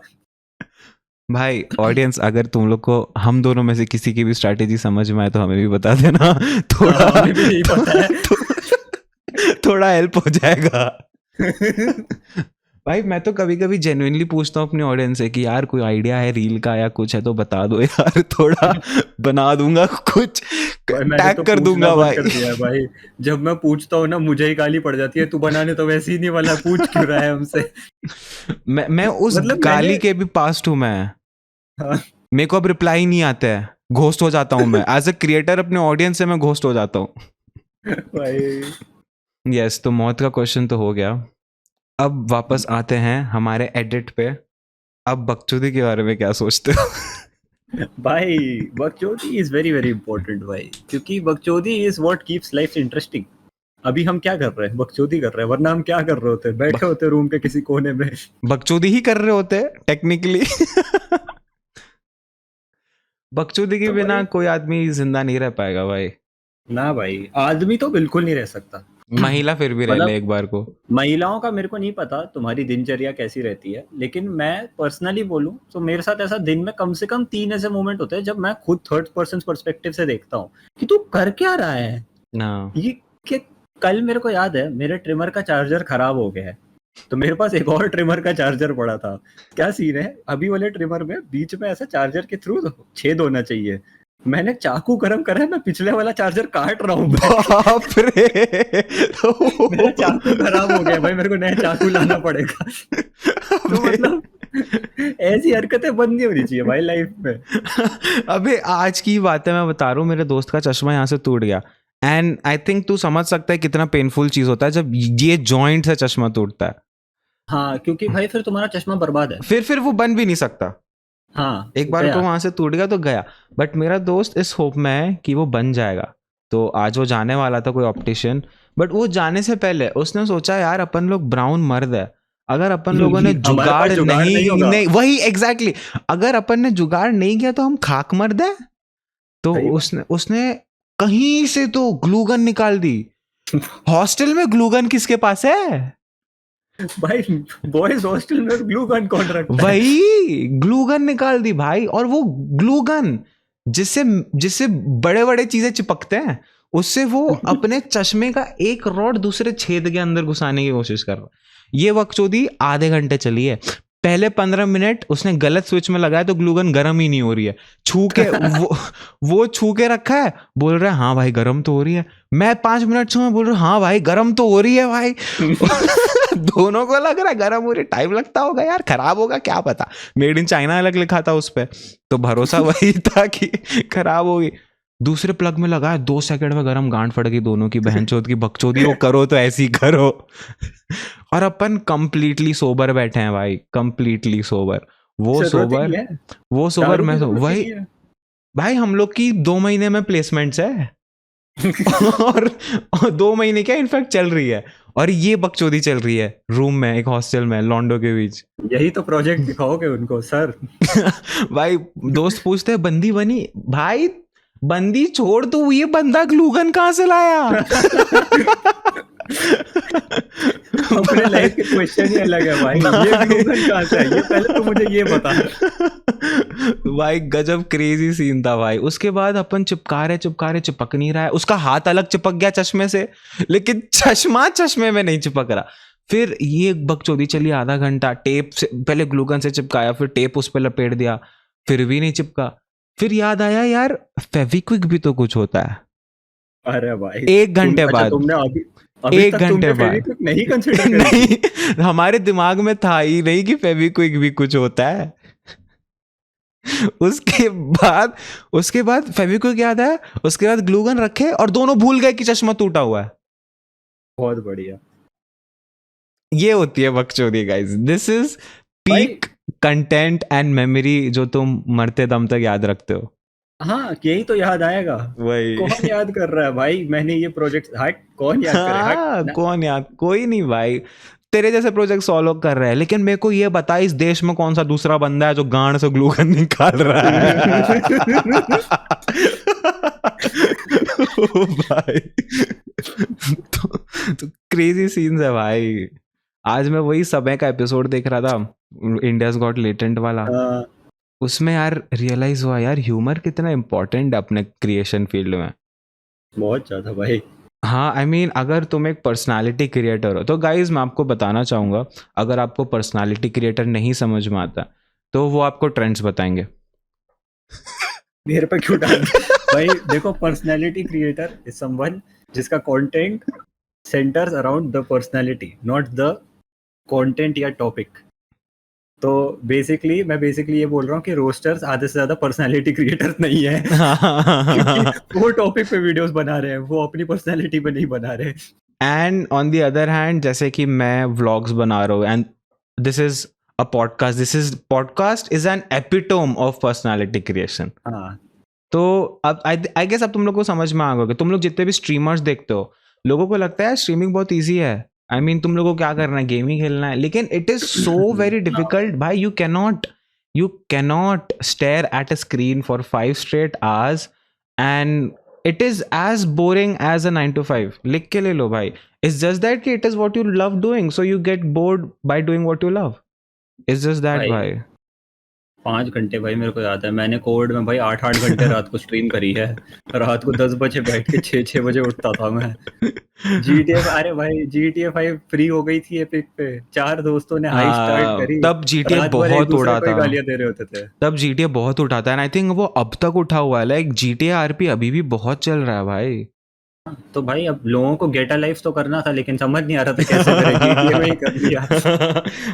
भाई ऑडियंस, अगर तुम लोग को हम दोनों में से किसी की भी स्ट्रैटेजी समझ में आए तो हमें भी बता देना। थोड़ा हमें भी यही पता है। थोड़ा हेल्प हो जाएगा। भाई मैं तो कभी कभी जेन्युइनली पूछता हूँ अपने ऑडियंस से कि यार कोई आइडिया है रील का या कुछ है तो बता दो यार, थोड़ा बना दूंगा कुछ, भाई मैंने टैग तो कर पूछना दूंगा बंद भाई। कर दिया है भाई। जब मैं पूछता हूँ ना मुझे ही गाली पड़ जाती है, तू बनाने तो वैसे ही नहीं वाला, पूछ क्यों रहा है हमसे। मैं उस मतलब मैंने, गाली के भी पास्ट हूँ मैं। हाँ मेरे को अब रिप्लाई नहीं आता है, घोस्ट हो जाता हूँ मैं एज अ क्रिएटर, अपने ऑडियंस से मैं घोस्ट हो जाता हूँ। भाई। यस, तो मौत का क्वेश्चन तो हो गया। अब वापस आते हैं हमारे एडिट पे। अब बकचोदी के बारे में क्या सोचते हो? भाई बकचोदी इज वेरी वेरी इंपॉर्टेंट भाई, क्योंकि बकचोदी is what keeps life interesting. अभी हम क्या कर रहे हैं, बकचोदी कर रहे हैं, वरना हम क्या कर रहे होते, बैठे बक, होते रूम के किसी कोने में। बकचोदी ही कर रहे होते टेक्निकली। बकचोदी के तो बिना भाई कोई आदमी जिंदा नहीं रह पाएगा भाई। ना भाई, आदमी तो बिल्कुल नहीं रह सकता। महिला फिर भी रह ले मतलब एक बार को। महिलाओं का मेरे को नहीं पता तुम्हारी दिनचर्या कैसी रहती है, लेकिन मैं पर्सनली बोलूं तो मेरे साथ ऐसा दिन में कम से कम 3 ऐसे मोमेंट होते हैं जब मैं खुद थर्ड पर्सन पर्सपेक्टिव से देखता हूँ कि तू कर क्या रहा है। ना ये कि कल मेरे को याद है मेरे ट्रिमर का चार्जर खराब हो गया है, तो मेरे पास एक और ट्रिमर का चार्जर पड़ा था। क्या सीन है, अभी वाले ट्रिमर में बीच में ऐसा चार्जर के थ्रू छेद होना चाहिए। मैंने चाकू गरम करा है, मैं पिछले वाला चार्जर काट रहा हूँ बैठ के। बाप रे। मेरा चाकू खराब हो गया भाई, मेरे को नया चाकू लाना पड़ेगा। तो अबे मतलब ऐसी हरकतें बंद नहीं होनी चाहिए भाई लाइफ में। अबे आज की बात है, मैं बता रहा हूँ, मेरे दोस्त का चश्मा यहाँ से टूट गया। एंड आई थिंक तू समझ सकता है कितना पेनफुल चीज होता है जब ये जॉइंट से चश्मा टूटता है। हाँ क्योंकि भाई फिर तुम्हारा चश्मा बर्बाद है। फिर वो बन भी नहीं सकता। हाँ एक बार को गया। वहां से टूट गया तो गया। बट मेरा दोस्त इस होप में है कि वो बन जाएगा। तो आज वो जाने वाला था कोई ऑप्टिशियन। बट वो जाने से पहले उसने सोचा यार अपन लोग ब्राउन मर्द है, अगर अपन लोगों ने हमारे पास जुगाड़ जुगाड़ नहीं नहीं होगा। नहीं वही एग्जैक्टली अगर अपन ने जुगाड़ नहीं किया तो हम खाक मर्द है। तो सही बात। उसने उसने कहीं से तो ग्लूगन निकाल दी। हॉस्टल में ग्लूगन किसके पास है? भाई बॉयज हॉस्टल में ग्लू गन कौन रखता है। वही ग्लूगन निकाल दी भाई। और वो ग्लूगन जिससे जिससे बड़े बड़े चीजें चिपकते हैं, उससे वो अपने चश्मे का एक रॉड दूसरे छेद के अंदर घुसाने की कोशिश कर रहा। ये बकचोदी आधे घंटे चली है। पहले 15 मिनट उसने गलत स्विच में लगाया तो ग्लूगन गर्म ही नहीं हो रही है। छू के वो छू के रखा है, बोल रहा है हाँ भाई गर्म तो हो रही है। मैं 5 मिनट छू में बोल रहा हूँ हाँ भाई गर्म तो हो रही है भाई। दोनों को लग रहा है गर्म हो रही, टाइम लगता होगा यार, खराब होगा क्या पता, मेड इन चाइना अलग लिखा था उस पर, तो भरोसा वही था कि खराब होगी। दूसरे प्लग में लगाया, 2 सेकंड में गर्म, गांड फट गई दोनों की, बहनचोद की बकचोदी। वो करो तो ऐसी करो। और अपन कंप्लीटली सोबर बैठे हैं भाई, कंप्लीटली सोबर। वो जरूरत ही सोबर, नहीं है, वो सोबर, दारू की मैं जरूरत ही वही नहीं है। भाई। हम लोग की 2 महीने में प्लेसमेंट्स है। और 2 महीने क्या इनफैक्ट चल रही है। और ये बकचोदी चल रही है रूम में, एक हॉस्टल में लॉन्डो के बीच। यही तो प्रोजेक्ट दिखाओगे उनको सर। भाई दोस्त पूछते हैं बंदी बनी? भाई बंदी छोड़, तू ये बंदा ग्लूगन कहाँ से लाया? अपने लाइफ के क्वेश्चन ही अलग है भाई, ये ग्लूगन कहाँ से आई, ये पहले तो मुझे ये बता। भाई गजब क्रेजी सीन था भाई। उसके बाद अपन चिपका रहे चिपक नहीं रहा है, उसका हाथ अलग चिपक गया चश्मे से, लेकिन चश्मा चश्मे में नहीं चिपक रहा। फिर ये बकचोदी चली आधा घंटा। टेप से पहले ग्लूगन से चिपकाया, फिर टेप उस पर लपेट दिया, फिर भी नहीं चिपका। फिर याद आया यार फेविक्विक भी तो कुछ होता है। अरे भाई 1 घंटे बाद, तुमने अभी अभी 1 तक तुमने घंटे बाद फेविक्विक नहीं कंसीडर करी? नहीं, हमारे दिमाग में था ही नहीं कि फेविक्विक भी कुछ होता है। उसके बाद फेविक्विक याद है, उसके बाद ग्लूगन रखे और दोनों भूल गए कि चश्मा टूटा हुआ है। बहुत बढ़िया ये होती है बकचोदी गाइस। दिस इज भाई। पीक कंटेंट एंड मेमोरी जो तुम मरते दम तक याद रखते हो। हाँ यही तो याद आएगा। वही। कौन याद कर रहा है भाई, मैंने ये प्रोजेक्ट, हट कौन याद करे, हट हाँ ना। कौन याद, कोई नहीं भाई। तेरे जैसे प्रोजेक्ट सॉल्व कर रहे हैं, लेकिन मेरे को ये बता इस देश में कौन सा दूसरा बंदा है जो गांड से ग्लूगन निकाल रहा है? ओ भाई। तो क्रेजी सीन्स है भाई। आज मैं वही समय का एपिसोड देख रहा था, इंडियाज गॉट लेटेंट वाला। उसमें यार रियलाइज हुआ यार ह्यूमर कितना इम्पोर्टेंट है अपने क्रिएशन फील्ड में. बहुत ज्यादा भाई. हाँ आई मीन अगर तुम एक पर्सनालिटी क्रिएटर हो तो गाइज मैं आपको बताना चाहूँगा, अगर आपको पर्सनालिटी क्रिएटर नहीं समझ में आता तो वो आपको ट्रेंड्स बताएंगे. मेरे पे क्यों डाल भाई. देखो, पर्सनालिटी क्रिएटर इज समवन जिसका content centres around the personality, not the content या टॉपिक. तो बेसिकली मैं ये बोल रहा हूँ कि रोस्टर्स आधे से ज्यादा पर्सनालिटी क्रिएटर्स नहीं है. क्योंकि वो टॉपिक पे वीडियोस बना रहे हैं, वो अपनी पर्सनालिटी पे नहीं बना रहे. And on the other hand जैसे कि मैं व्लॉग्स बना रहा हूँ and this is a podcast is an epitome of personality creation. हाँ. तो अब आई गेस अब तुम लोग को समझ में आ गया. तुम लोग जितने भी स्ट्रीमर्स देखते हो लोगों को लगता है स्ट्रीमिंग बहुत ईजी है. आई मीन तुम लोगों को क्या करना है, गेम ही खेलना है. लेकिन it is so very difficult भाई. You cannot stare at a screen for 5 straight hours and it is as boring as a 9 to 5. लिख के ले लो भाई. इट्स जस्ट दैट कि it is what you love doing, so you get bored by doing what you love. It's just that भाई. 5 घंटे भाई मेरे को याद है, मैंने कोविड में भाई 8 घंटे रात को स्ट्रीम करी है. रात को 10 बजे बैठ के 6 बजे उठता था मैं. GTA, अरे भाई GTA 5 फ्री हो गई थी एपिक पे. 4 दोस्तों ने हाई स्टार्ट करी. तब GTA रात भर एक बहुत दूसरे उड़ा को ही था. गालियां दे रहे होते थे. तब GTA बहुत उठा था एंड आई थिंक वो अब तक उठा हुआ है. लाइक GTA RP अभी भी बहुत चल रहा है भाई. तो भाई अब लोगों को गेट अ लाइफ तो करना था, लेकिन समझ नहीं आ रहा था कैसे करें. GTA में ही कर लिया.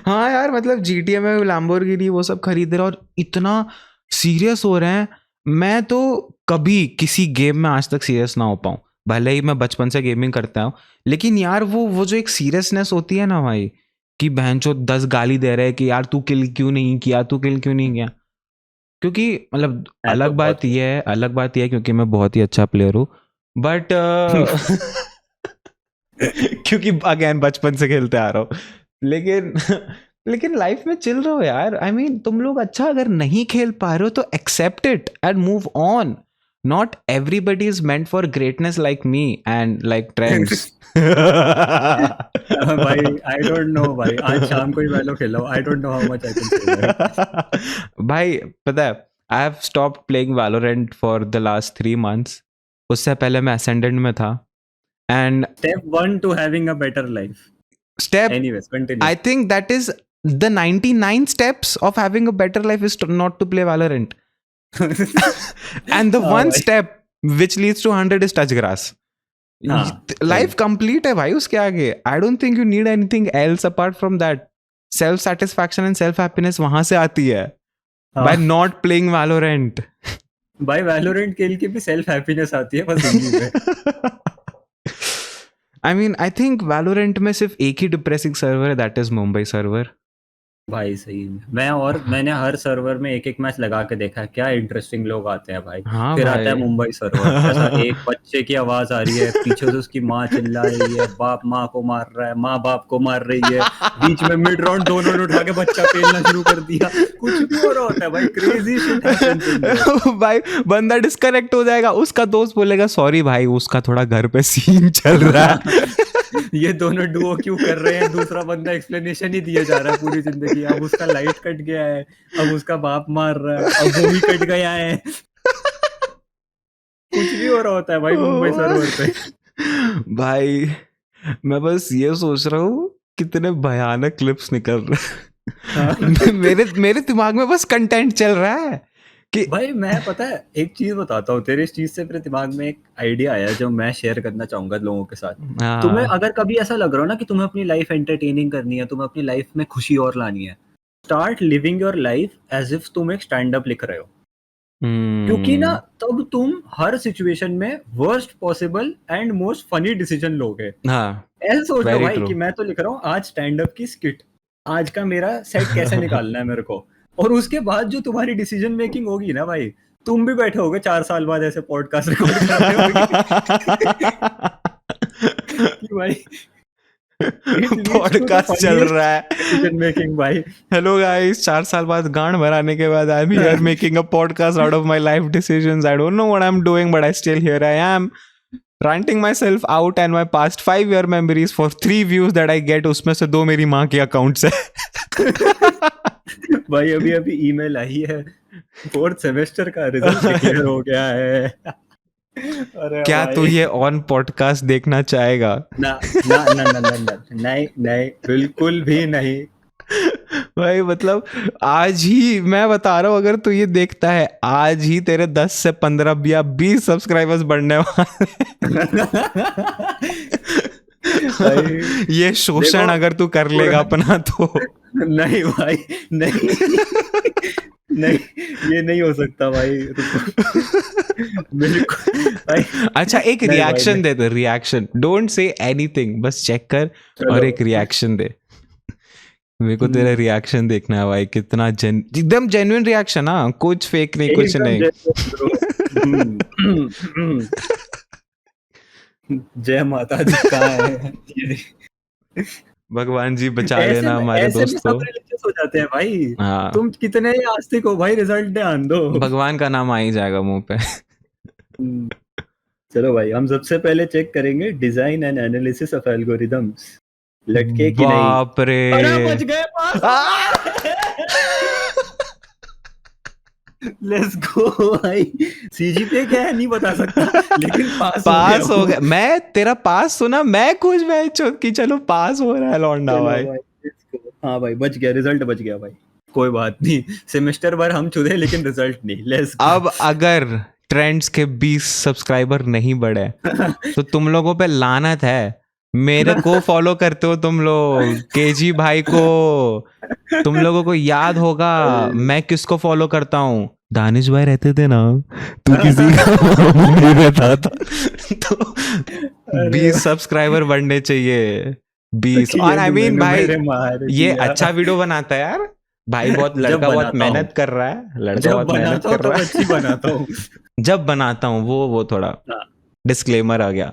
हाँ यार मतलब GTA में लैम्बोर्गिनी वो सब खरीद रहे और इतना सीरियस हो रहे हैं. मैं तो कभी किसी गेम में आज तक सीरियस ना हो पाऊँ, भले ही मैं बचपन से गेमिंग करता हूँ. लेकिन यार वो जो एक सीरियसनेस होती है ना भाई, कि बहनचोद 10 गाली दे रहे हैं कि यार तू किल क्यों नहीं किया, तू किल क्यों नहीं किया. क्योंकि मतलब अलग बात यह है क्योंकि मैं बहुत ही अच्छा प्लेयर हूँ. बट क्योंकि अगेन बचपन से खेलते आ रहा हूँ. लेकिन लाइफ में चिल रहो यार. आई मीन तुम लोग अच्छा अगर नहीं खेल पा रहे हो तो accept it and move on. Not everybody is meant for greatness like me and like trends. भाई आई डोंट नो भाई, आज शाम को ही वैलो खेला हूं. I don't know how much I can say. भाई पता है I have stopped playing Valorant for the last 3 months. उससे पहले मैं असेंडेंट में था. And step 1 to having a better life. Step anyways continue. I think that is the 99 steps of having a better life is not to play Valorant. And the one step which leads to 100 is touch grass. Life complete है भाई उसके आगे. I don't think you need anything else apart from that. Self satisfaction and self happiness वहां से आती है by not playing Valorant. भाई Valorant खेल के भी सेल्फ हैप्पीनेस आती है बस जिंदगी में. I mean, I think Valorant में सिर्फ एक ही डिप्रेसिंग सर्वर है, that is मुंबई सर्वर. भाई सही में मैंने हर सर्वर में एक मैच लगा के देखा है. क्या इंटरेस्टिंग लोग आते हैं भाई. हाँ फिर भाई. आता है मुंबई सर्वर, ऐसा एक बच्चे की आवाज आ रही है, पीछे से उसकी माँ चिल्ला रही है, बाप माँ को मार रहा है, माँ बाप को मार रही है, बीच में मिड राउंड दोनों ने उठा के बच्चा पेलना शुरू कर दिया. कुछ भी हो रहा होता है भाई. Crazy shit happens. भाई बंदा डिस्कनेक्ट हो जाएगा, उसका दोस्त बोलेगा सॉरी भाई उसका थोड़ा घर पे सीन चल रहा है. ये दोनों डुओ क्यों कर रहे हैं, दूसरा बंदा एक्सप्लेनेशन ही दिया जा रहा है पूरी जिंदगी. अब उसका लाइट कट गया है, अब उसका बाप मार रहा है, अब वो भी कट गया है. कुछ भी हो रहा होता है भाई मुंबई सर्वर पे. भाई मैं बस ये सोच रहा हूँ कितने भयानक क्लिप्स निकल रहे हैं. मेरे दिमाग में बस कंटेंट चल रहा है कि भाई मैं पता है एक चीज बताता हूँ तेरे. इस चीज से मेरे दिमाग में एक आइडिया आया जो मैं शेयर करना चाहूंगा लोगों के साथ. तुम्हें अगर कभी ऐसा लग रहा हो ना कि तुम्हें अपनी लाइफ एंटरटेनिंग करनी है, तुम्हें अपनी लाइफ में खुशी और लानी है, start living your life as if तुम एक स्टैंड अप लिख रहे हो. क्योंकि ना तब तुम हर सिचुएशन में worst possible and most funny decision लोगे. ऐसा सोच लो भाई कि मैं तो लिख रहा हूँ आज स्टैंड अप की स्किट, आज का मेरा सेट कैसे निकालना है मेरे को. और उसके बाद जो तुम्हारी डिसीजन मेकिंग होगी ना भाई, तुम भी बैठे होगे 4 साल बाद ऐसे पॉडकास्ट रिकॉर्ड कर रहे होगे कि भाई पॉडकास्ट चल रहा है. डिसीजन मेकिंग भाई. हेलो गाइस, 4 साल बाद गांड भराने के बाद I am here making a podcast out of my life decisions. I don't know what I am doing but I still here I am ranting myself out and my past 5-year memories for 3 views that I get. उसमें से 2 मेरी माँ के account से. भाई अभी email आई है fourth semester का रिजल्ट डिक्लेयर हो गया है। अरे क्या तू भाई ये ऑन पॉडकास्ट देखना चाहेगा? ना ना ना ना ना ना नहीं नहीं बिल्कुल भी नहीं। भाई मतलब आज ही मैं बता रहा हूँ, अगर तू ये देखता है आज ही तेरे 10 से 15 या 20 सब्सक्राइबर्स बढ़ने वाले भाई ये शोषण देखो अगर तू कर लेगा अपना तो नहीं भाई नहीं नहीं ये नहीं हो सकता भाई, रुको मेरे को भाई। अच्छा एक नहीं भाई रिएक्शन नहीं। दे दे, रिएक्शन, डोंट से एनीथिंग, बस चेक कर और चलो एक रिएक्शन दे। मेरे को तेरा रिएक्शन देखना है भाई, कितना एकदम जेन्युइन रिएक्शन, हाँ कुछ फेक नहीं कुछ एकदम नहीं। जय माता दी कहाँ है भगवान जी बचा ऐसे लेना में हमारे ऐसे में दोस्त सब को। रिलीजियस हो जाते हैं भाई। हाँ तुम कितने ही आस्तिक हो भाई, रिजल्ट ध्यान दो। भगवान का नाम आ ही जाएगा मुंह पे। हम्म, चलो भाई हम सबसे पहले चेक करेंगे design and analysis of algorithms, लटके कि नहीं। बाप रे अरे बच गए, पास लेट्स गो भाई। सीजीपीए क्या है नहीं बता सकता, लेकिन पास पास हो हो गया गया। मैं तेरा पास सुना, मैं खुश, मैं कि चलो पास हो रहा है लौंडा चलो भाई। भाई let's go। हाँ भाई बच गया, रिजल्ट बच गया भाई। कोई बात नहीं, सेमेस्टर भर हम चुदे लेकिन रिजल्ट नहीं। Let's go. अब अगर ट्रेंड्स के 20 सब्सक्राइबर नहीं बढ़े तो तुम लोगों पे लानत है। मेरे को फॉलो करते हो तुम लोग, केजी भाई को, तुम लोगों को याद होगा मैं किसको फॉलो करता हूँ। दानिश भाई रहते थे ना, तू किसी का नहीं रहता था। तो अरे 20 सब्सक्राइबर बढ़ने चाहिए, 20। और आई मीन भाई मेरे मार ये दिया। अच्छा वीडियो बनाता है यार भाई, बहुत जब लड़का बहुत बनाता हूँ, मेहनत कर रहा है, लड़का जब बहुत मेहनत बनाता हूँ कर तब रहा अच्छी है। बनाता हूँ। जब बनाता हूँ वो थोड़ा हाँ। डिस्क्लेमर आ गया।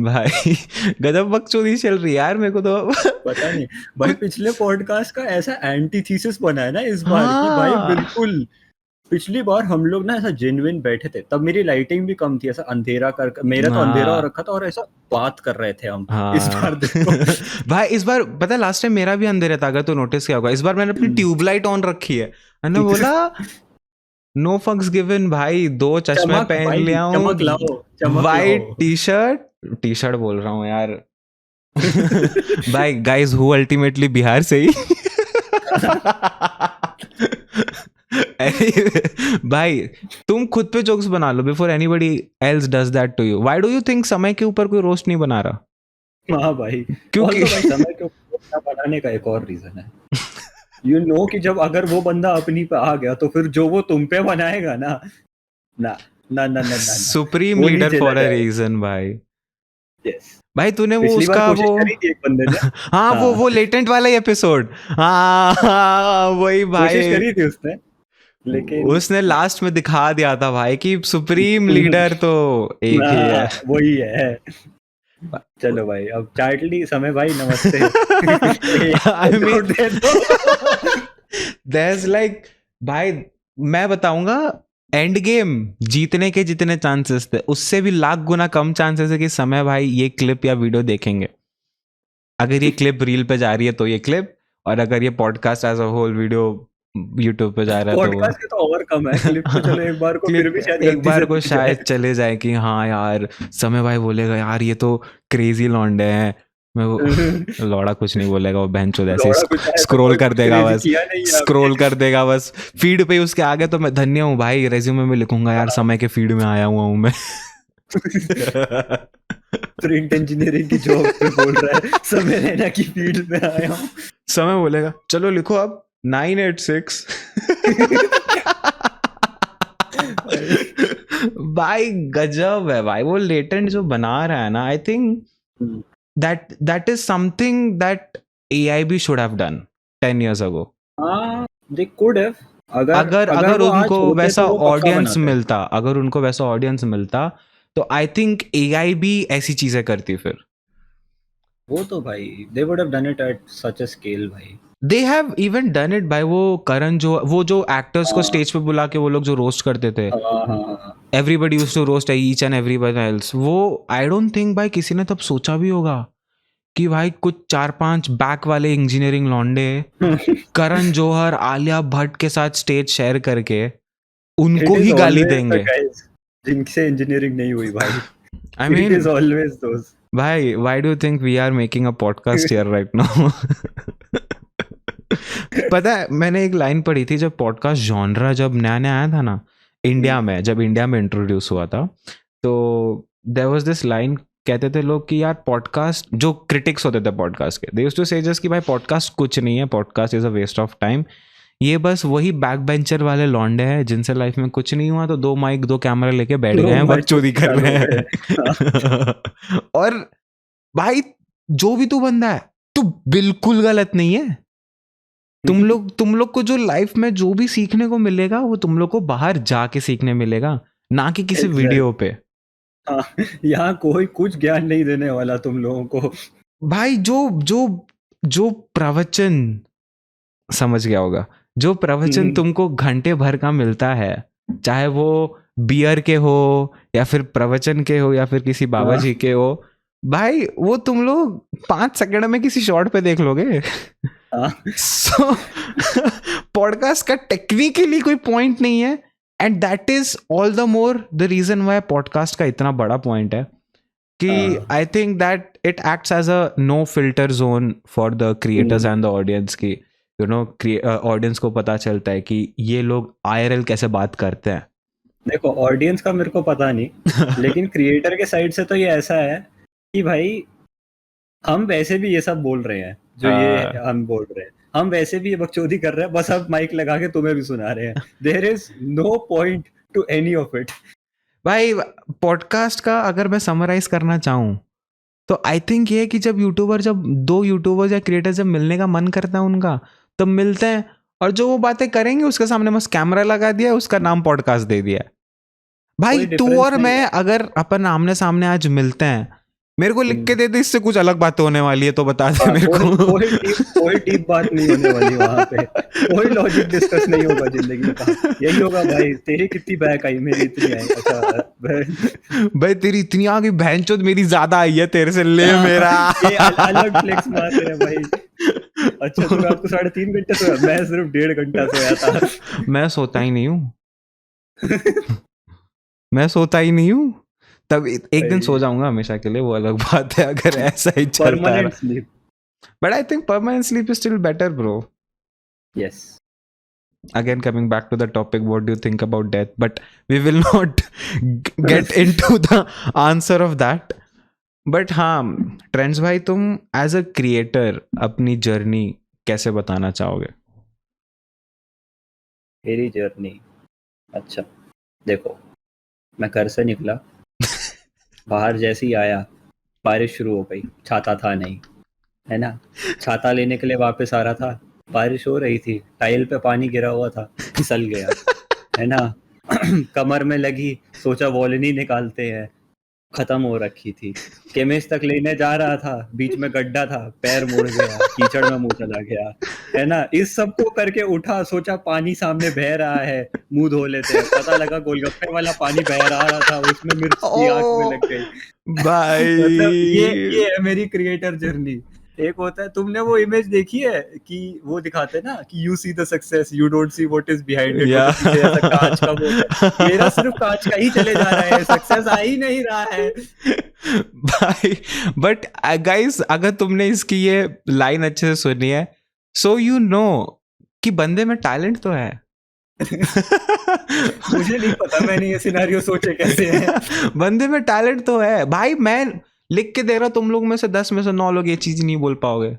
भाई गजब बकचोदी चल रही है यार मेरे को तो। पता नहीं भाई, पिछले पॉडकास्ट का ऐसा एंटीथीसिस बना है ना इस बार की भाई, हाँ बिल्कुल। पिछली बार हम लोग ना ऐसा जेन्युइन बैठे थे, तब मेरी लाइटिंग भी कम थी, ऐसा अंधेरा कर, मेरा तो अंधेरा हो हाँ रखा था और ऐसा बात कर रहे थे हम। इस हाँ बार देखो भाई इस बार पता है लास्ट टाइम मेरा भी अंधेरा था, अगर तो नोटिस किया होगा। इस बार मैंने अपनी ट्यूबलाइट ऑन रखी है। मैंने बोला नो फक्स गिवन भाई, 2 चश्मे चमक पहन भाई, लिया चमक हूँ, लाओ, चमक वाइट लाओ। टी शर्ट बोल रहा हूँ यार। भाई गाइस हु अल्टीमेटली बिहार से ही। भाई तुम खुद पे जोक्स बना लो before anybody else does that to you. Why do you think समय के ऊपर कोई रोस्ट नहीं बना रहा? हाँ भाई, क्योंकि भाई समय के ऊपर बनाने का एक और रीजन है। कि जब अगर वो बंदा अपनी पे आ गया तो फिर जो वो तुम पे बनाएगा ना ना ना ना ना ना, ना सुप्रीम वो नहीं लीडर झेला फॉर अ जाएगा। रीजन भाई। यस, भाई तूने वो पिछली बार उसका कोशिश वो करी थी एक बंदे ने। हाँ हाँ, वो लेटेंट वाला ही एपिसोड, हाँ वही कोशिश भाई। करी थी उसने, लेकिन उसने लास्ट में दिखा दिया था भाई कि सुप्रीम लीडर तो एक ही है। वही है। चलो भाई, अब चार्टली समय भाई नमस्ते। आई मीन दे दो। there's like भाई मैं बताऊंगा, एंड गेम जीतने के जितने चांसेस थे उससे भी लाख गुना कम चांसेस है कि समय भाई ये क्लिप या वीडियो देखेंगे। अगर ये क्लिप रील पे जा रही है तो ये क्लिप, और अगर ये podcast as a whole video YouTube पे जा रहा है तो वो पॉडकास्ट के तो और कम है, क्लिप तो चलो एक बार को फिर क्लिप भी शायद एक गलती से बार को दिख शायद जाए। चले जाए कि हाँ यार समय भाई बोलेगा यार ये तो क्रेजी लौंडे हैं। मैं वो लौड़ा कुछ नहीं बोलेगा, वो बेंचोद ऐसे लौड़ा कुछ ऐसा स्क्रॉल कोई कर कुछ देगा क्रेजी बस, किया नहीं है स्क्रॉल आपने। कर देगा बस फीड पे उसके आगे। तो मैं धन्य हूँ भाई, रेज्यूमे में लिखूंगा यार समय के फीड में आया हुआ हूँ मैं। प्रिंट इंजीनियरिंग की जॉब पे बोल रहा है समय रैना की फील्ड में आया हूँ। समय बोलेगा चलो लिखो अब 986। भाई गजब है भाई, वो लेटेंट जो बना रहा है ना, I think that is something that AIB should have done 10 years ago. हाँ, they could have, अगर अगर अगर अगर वो आज उनको होते वैसा तो वो पक्का ऑडियंस बनाते। मिलता, अगर उनको वैसा ऑडियंस मिलता तो आई थिंक AIB ऐसी चीजें करती फिर। वो तो भाई they would have done it at such a scale भाई। They have even done it by वो करण, जो वो जो एक्टर्स को स्टेज पे बुला के वो लोग जो रोस्ट करते थे, हाँ, everybody used to roast each and everyone else, वो आई डोंट थिंक भाई किसी ने तब सोचा भी होगा कि भाई कुछ 4-5 बैक वाले इंजीनियरिंग लौंडे करण जौहर आलिया भट्ट के साथ स्टेज शेयर करके उनको ही गाली देंगे। जिनसे इंजीनियरिंग नहीं हुई भाई, I it mean, is always those. भाई why do you think we are making a podcast here right now? पता है मैंने एक लाइन पढ़ी थी जब पॉडकास्ट जॉनरा जब नया नया आया था ना इंडिया में, जब इंडिया में इंट्रोड्यूस हुआ था, तो देयर वाज दिस लाइन, कहते थे लोग कि यार पॉडकास्ट, जो क्रिटिक्स होते थे पॉडकास्ट के, they used to say just कि भाई पॉडकास्ट कुछ नहीं है, podcast is a waste of time, ये बस वही बैक बेंचर वाले लौंडे हैं जिनसे लाइफ में कुछ नहीं हुआ तो 2 माइक 2 कैमरा लेके बैठ गए हैं, बकचोदी कर रहे हैं। और भाई जो भी तू बंदा है तू बिल्कुल गलत नहीं है। तुम लोग को जो लाइफ में जो भी सीखने को मिलेगा वो तुम लोग को बाहर जाके सीखने मिलेगा, ना कि किसी वीडियो पे। यहाँ कोई कुछ ज्ञान नहीं देने वाला तुम लोगों को। भाई जो प्रवचन, समझ गया होगा, जो प्रवचन तुमको घंटे भर का मिलता है, चाहे वो बियर के हो या फिर प्रवचन के हो या फिर किसी बाबा जी के हो, भाई वो तुम लोग 5 सेकंड में किसी शॉर्ट पे देख लोगे। सो पॉडकास्ट का टेक्निकली कोई पॉइंट नहीं है, and that is all the more the reason why podcast का इतना बड़ा पॉइंट है कि I think that it acts as a no filter zone for the creators and the audience की, यू नो, ऑडियंस को पता चलता है कि ये लोग IRL कैसे बात करते हैं। देखो ऑडियंस का मेरे को पता नहीं लेकिन क्रिएटर के साइड से तो ये ऐसा है कि भाई हम वैसे भी ये सब बोल रहे हैं जो ये हम बोल रहे हैं, हम वैसे भी ये बकचोदी कर रहे हैं, बस अब माइक लगा के तुम्हें भी सुना रहे हैं। There is no point to any of it. भाई पॉडकास्ट का अगर मैं समराइज करना चाहूँ तो आई थिंक ये कि जब 2 यूट्यूबर्स या क्रिएटर्स जब मिलने का मन करता है उनका, तब मिलते हैं और जो वो बातें करेंगे उसके सामने बस कैमरा लगा दिया, उसका नाम पॉडकास्ट दे दिया। भाई तू और मैं अगर अपन आमने सामने आज मिलते हैं, मेरे को लिख के दे दे इससे कुछ अलग बात होने वाली है तो बता दे मेरे को। कोई डीप बात नहीं होने वाली वहां पे, कोई लॉजिक डिस्कस नहीं होगा जिंदगी का। यही होगा भाई, तेरी कितनी बैक आई, मेरी इतनी आई। अच्छा भाई तेरी इतनी आ गई, बहनचोद मेरी ज्यादा आई है तेरे से, ले मेरा। ये अलग फ्लेक्स मार रहे हैं भाई। अच्छा तो रात को 3.5 घंटे सोया, मैं सिर्फ 1.5 घंटा सोया था। मैं सोता ही नहीं हूँ। मैं सोता ही नहीं हूँ, तब एक दिन सो जाऊंगा हमेशा के लिए, वो अलग बात है अगर ऐसा ही चलता है। But I think permanent sleep is still better bro. Yes, again coming back to the topic, what do you think about death, but we will not get into the answer of that. but हाँ trends भाई, तुम as a creator अपनी journey कैसे बताना चाहोगे? मेरी journey, अच्छा देखो, मैं घर से निकला, बाहर जैसे ही आया बारिश शुरू हो गई, छाता था नहीं, है ना, छाता लेने के लिए वापस आ रहा था, बारिश हो रही थी, टाइल पे पानी गिरा हुआ था, फिसल गया, है ना। कमर में लगी, सोचा वॉलिनी निकालते हैं, खत्म हो रखी थी। केमिस्ट तक लेने जा रहा था, बीच में गड्ढा था, पैर मुड़ गया, कीचड़ में मुंह चला गया, है ना। इस सब को करके उठा, सोचा पानी सामने बह रहा है, मुंह धो लेते हैं, पता लगा गोलगप्पे वाला पानी बह रहा था, उसमें मिर्च की आंख में लग गई। भाई मतलब ये है मेरी क्रिएटर जर्नी। एक होता है, तुमने वो इमेज देखी है कि वो दिखाते हैं ना कि you see the success, you don't see what is behind it, ऐसा कांच का वो है। मेरा सिर्फ कांच का ही चले जा रहा है, सक्सेस आ ही नहीं रहा है भाई। बट गाइस अगर तुमने इसकी ये लाइन अच्छे से सुनी है, सो यू नो कि बंदे में टैलेंट तो है। मुझे नहीं पता मैंने ये सिनेरियो सोचे कैसे है। बंदे में टैलेंट तो है भाई। मैं लिख के दे रहा, तुम लोग में से 10 में से 9 लोग ये चीज नहीं बोल पाओगे।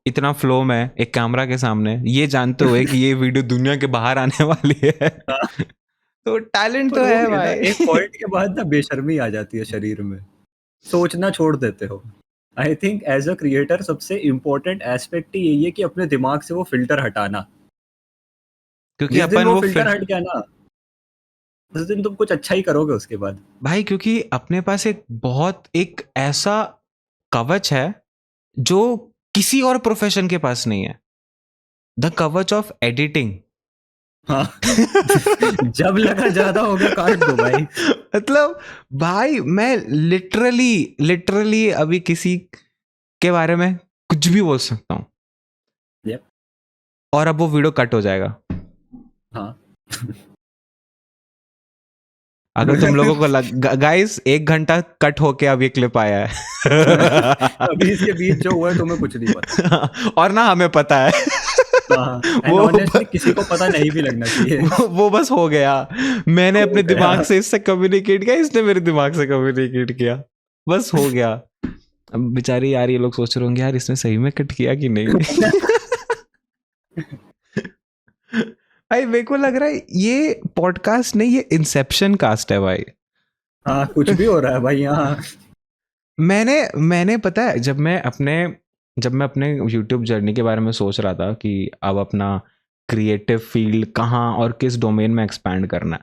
इतना फ्लो में एक कैमरा के सामने ये जानते हुए कि ये वीडियो दुनिया के बाहर आने वाली है। तो टैलेंट तो है भाई। एक पॉइंट के बाद ना बेशर्मी आ जाती है शरीर में, सोचना छोड़ देते हो। I think as a creator सबसे इम्पोर्टेंट एस्पेक्ट यही है कि अपने दिमाग से वो फिल्टर हटाना, क्योंकि अपन वो फिल्टर हट गया ना, उस दिन तुम कुछ अच्छा ही करोगे उसके बाद भाई। क्योंकि अपने पास एक ऐसा कवच है जो किसी और प्रोफेशन के पास नहीं है, द कवच ऑफ एडिटिंग। हाँ। जब लगा ज्यादा हो गया काट दो भाई। मतलब भाई मैं लिटरली अभी किसी उसके बारे में कुछ भी बोल सकता हूँ। Yep. और अब वो वीडियो कट हो जाएगा। हाँ अगर तुम लोगों को गाइस 1 घंटा कट होके अब ये क्लिप आया है। अभी इसके बीच जो हुआ है तुम्हें कुछ नहीं पता। और ना हमें पता है। हाँ, एंड ऑनेस्टली किसी को पता नहीं भी लगना चाहिए। वो बस हो गया। मैंने हो अपने गया। दिमाग से इससे कम्युनिकेट किया, इसने मेरे दिमाग से कम्युनिकेट किया, बस हो गया। अब बेचारी यार ये लोग सोच रहे होंगे यार इसने सही में कट किया कि नहीं। भाई मेरे को लग रहा है ये पॉडकास्ट नहीं, ये इंसेप्शन कास्ट है भाई। हाँ कुछ भी हो रहा है भाई यहाँ। मैंने पता है जब मैं अपने YouTube जर्नी के बारे में सोच रहा था कि अब अपना क्रिएटिव फील्ड कहाँ और किस डोमेन में एक्सपैंड करना है,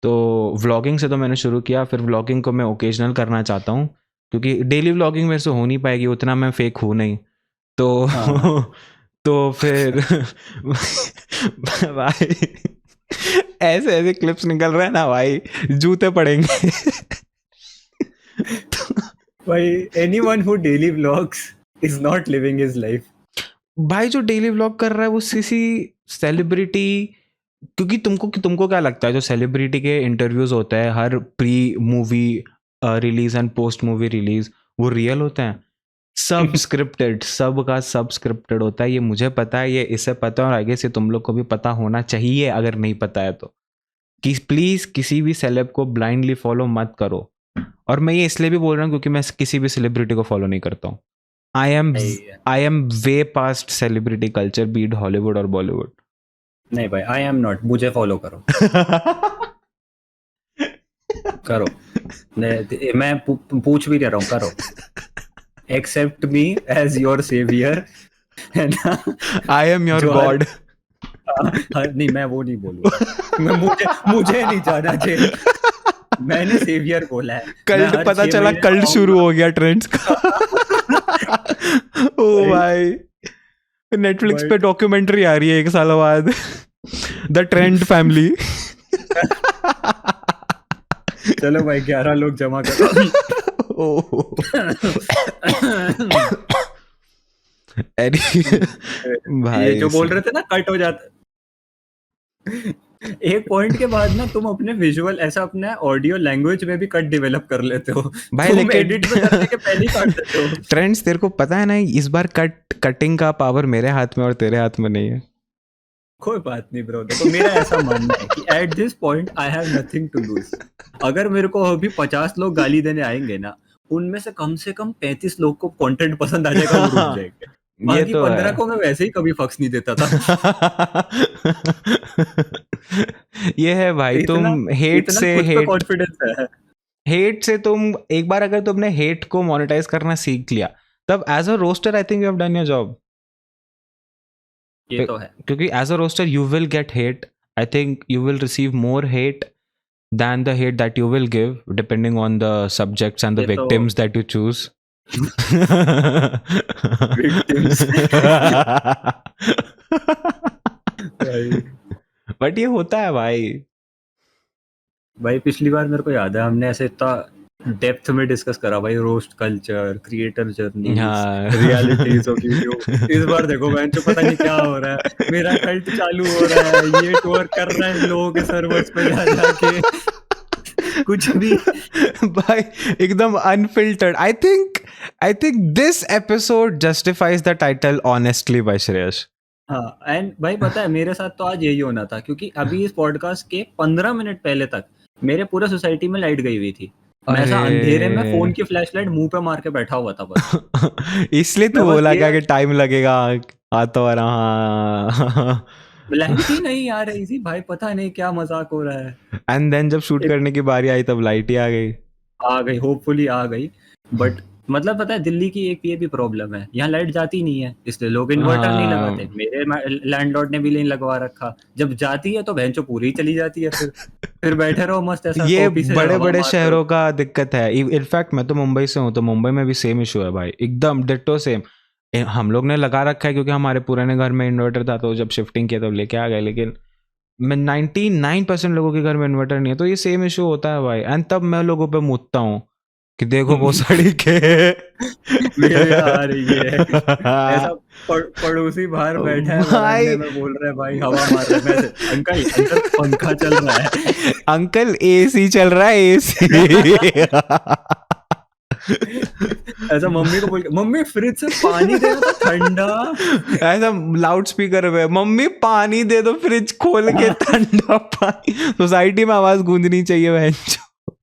तो व्लॉगिंग से तो मैंने शुरू किया। फिर व्लॉगिंग को मैं ओकेजनल करना चाहता हूँ क्योंकि डेली व्लॉगिंग मेरे से हो नहीं पाएगी, उतना मैं फेक हूँ नहीं तो। हाँ। तो फिर भाई ऐसे ऐसे क्लिप्स निकल रहे हैं ना भाई, जूते पड़ेंगे। भाई anyone who daily vlogs is not living his life. भाई जो डेली व्लॉग कर रहा है वो किसी सेलिब्रिटी, क्योंकि तुमको क्या लगता है जो सेलिब्रिटी के इंटरव्यूज होते हैं हर pre movie release and post movie release, वो रियल होते हैं? सब स्क्रिप्टेड, सब का सब स्क्रिप्टेड होता है। ये मुझे पता है, ये इसे पता है, और आगे से तुम लोग को भी पता होना चाहिए अगर नहीं पता है तो, कि प्लीज किसी भी सेलेब को ब्लाइंडली फॉलो मत करो। और मैं ये इसलिए भी बोल रहा हूँ क्योंकि मैं किसी भी सेलिब्रिटी को फॉलो नहीं करता हूँ। I am way past celebrity culture, beat Hollywood और बॉलीवुड। नहीं भाई आई एम नॉट, मुझे फॉलो करो। करो, मैं पूछ भी दे रहा हूँ, करो। Accept me as your saviour, है ना? I am your god. नहीं मैं वो नहीं बोलूंगा। मुझे नहीं जाना जेल। मैंने सेवियर बोला है। कल्ट पता चला, कल्ट शुरू हो गया ट्रेंड्स का। ओ भाई नेटफ्लिक्स पे डॉक्यूमेंट्री आ रही है 1 साल बाद, द ट्रेंड फैमिली। चलो भाई 11 लोग जमा करो। भाई ये जो बोल रहे थे ना कट हो जाता, एक पॉइंट के बाद ना तुम अपने विजुअल ऐसा अपने ऑडियो लैंग्वेज में भी कट डेवलप कर लेते हो भाई, तुम लेकिन एडिट में करने के पहले ही काट देते हो। ट्रेंड्स तेरे को पता है ना, इस बार कटिंग का पावर मेरे हाथ में और तेरे हाथ में नहीं है। कोई बात नहीं ब्रो, देखो मेरा ऐसा मानना है कि at this point I have nothing to lose. अगर मेरे को अभी 50 लोग गाली देने आएंगे ना, उनमें से कम 35 लोग को कंटेंट पसंद आ जाएगा, वो रुक जाएंगे। बाकी 15 को मैं वैसे ही कभी फक्स नहीं देता था। ये है भाई, तुम हेट से तुम एक बार अगर तुमने हेट को मोनेटाइज करना सीख लिया, तब as a roaster I think you have done your job. ये तो है, क्योंकि as a roaster you will get hate, I think you will receive more hate than the hate that you will give depending on the subjects and the victims that you choose. victims. But ये होता है भाई पिछली बार मेरे को याद है हमने ऐसे इतना डेप्थ में डिस्कस करा भाई, roast culture, creator journey, realities of YouTube. इस बार देखो मैं तो पता नहीं क्या हो रहा है, मेरा कल्ट चालू हो रहा है, ये टूर कर रहे हैं लोगों के सर्वर्स पे जा जाके कुछ भी भाई एकदम unfiltered. I think this episode justifies the title honestly by Shreyas. हाँ, एंड भाई पता है मेरे साथ तो आज यही होना था, क्योंकि अभी इस पॉडकास्ट के 15 मिनट पहले तक मेरे पूरे सोसाइटी में लाइट गई हुई थी। मैं ऐसा अंधेरे में फोन की फ्लैशलाइट मुंह पे मार के बैठा हुआ था बस। इसलिए तू बोला क्या कि टाइम लगेगा आता हो रहा। लाइट ही नहीं आ रही थी भाई, पता नहीं क्या मजाक हो रहा है। एंड देन जब शूट करने की बारी आई तब लाइट ही आ गई, होपफुली आ गई। बट मतलब पता है दिल्ली की एक ये भी प्रॉब्लम है, यहाँ लाइट जाती नहीं है, इसलिए लोग इन्वर्टर नहीं लगाते। मेरे लैंडलॉर्ड ने भी नहीं लगवा रखा, जब जाती है तो बहनचोद पूरी चली जाती है, फिर बैठे रहो मस्त ऐसा। ये बड़े बड़े शहरों का दिक्कत है। इनफैक्ट मैं तो मुंबई से हूँ, तो मुंबई में भी सेम इशू है भाई, एकदम डिट्टो सेम। हम लोग ने लगा रखा है क्योंकि हमारे पुराने घर में इन्वर्टर था, तो जब शिफ्टिंग किया तब लेके आ गए, लेकिन 99% लोगों के घर में इन्वर्टर नहीं है, तो ये सेम इशू होता है भाई। एंड तब मैं लोगों पे मुदता हूँ कि देखो वो साड़ी के मेरे आ रही है ऐसा। पड़ोसी बाहर बैठा है भाई बरामदे में, बोल रहा है भाई हवा मार रहा है, मैं से, अंकल अंदर पंखा चल रहा है। अंकल एसी चल रहा है एसी। ऐसा मम्मी को बोल के, मम्मी फ्रिज से पानी देना था ठंडा। ऐसा लाउड स्पीकर पे, मम्मी पानी दे दो फ्रिज खोल के, ठंडा पानी। सोसाइटी में आवाज गूंजनी चाहिए बहन।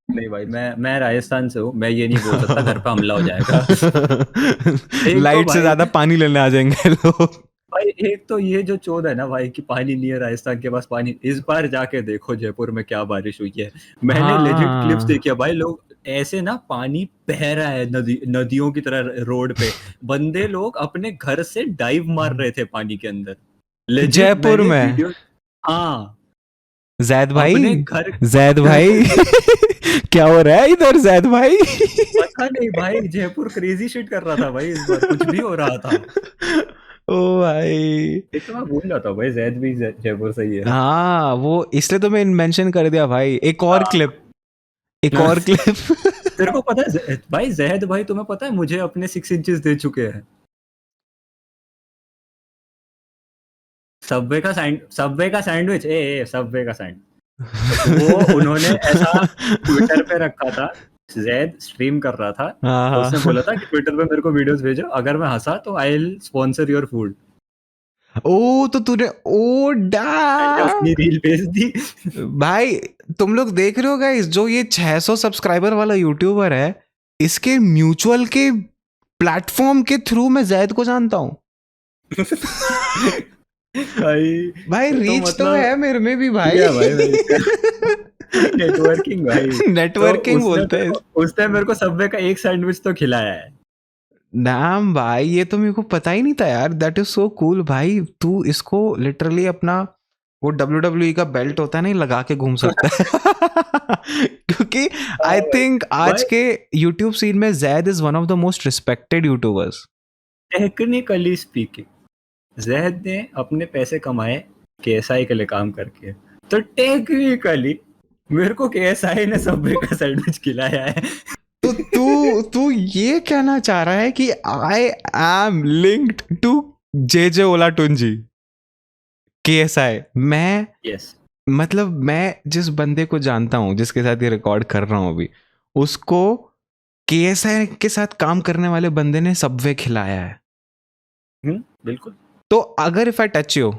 नहीं भाई, मैं राजस्थान से हूँ, मैं ये नहीं बोल सकता, घर पे हमला हो जाएगा। एक तो लाइट से भाई ज्यादा पानी लेने आ जाएंगे लोग। भाई एक तो ये जो चोद है ना भाई कि पानी नहीं है राजस्थान के पास पानी, इस बार जाके देखो जयपुर में क्या बारिश हुई है। मैंने लेजिट क्लिप्स हाँ देखी है भाई, लोग ऐसे ना पानी बह रहा है नदियों की तरह रोड पे, बंदे लोग अपने घर से डाइव मार रहे थे पानी के अंदर। लेजिट जयपुर मैंने में। वीडियो, हाँ जैद अपने भाई, घर। जैद भाई क्या हो रहा है इधर जैद भाई? पता नहीं भाई, जयपुर क्रेजी शिट कर रहा था भाई, इस बार कुछ भी हो रहा था। ओ भाई। एक तो मैं भूल जाता हूँ भाई, जैद भी जयपुर से ही है। हाँ वो इसलिए तो मैं मेंशन कर दिया भाई। एक और क्लिप, एक हाँ। और क्लिप। तेरे को पता है भाई, जहद भाई तुम्हें पता है मुझे अपने 6 इंचेस दे चुके हैं। सबवे का सैंडविच, सबवे का सैंडविच, वो उन्होंने ऐसा ट्विटर पे रखा था। जैद स्ट्रीम कर रहा था, तो उसने बोला था कि ट्विटर पे मेरे को वीडियोस भेजो, अगर मैं हंसा तो I will sponsor your food. ओ तो तूने ओ डा मैंने अपनी रील भेज दी। भाई तुम लोग देख रहे हो गाइस, जो ये 600 सब्सक्राइबर वाला यूट्यूबर है, इसके म्यूचुअल के प्लेटफॉर्म के थ्रू मैं जैद को जानता हूँ। भाई तो रीच तो है मेरे में भी भाई। भाई नेटवर्किंग भाई। नेटवर्किंग तो बोलते हैं। उसने मेरे को सबवे का एक सैंडविच तो खिलाया है। नाम भाई ये तो मेरे को पता ही नहीं था यार। दैट इज सो कूल भाई। तू इसको लिटरली अपना वो WWE का बेल्ट होता है नहीं, लगा के घूम सकता है। क्योंकि आई थिंक आज के यूट्यूब सीन में Zaid is one of the most respected YouTubers. Technically speaking, Zaid ने अपने पैसे कमाए KSI के लिए काम करके, तो टेक्निकली मेरे को KSI ने सबवे का सैंडविच खिलाया है। तो तू ये कहना चाह रहा है कि I am linked to JJ Olatunji KSI? मैं यस, मतलब मैं जिस बंदे को जानता हूँ, जिसके साथ ये रिकॉर्ड कर रहा हूँ अभी, उसको KSI के साथ काम करने वाले बंदे ने सबवे खिलाया है। बिल्कुल। तो अगर if I touch you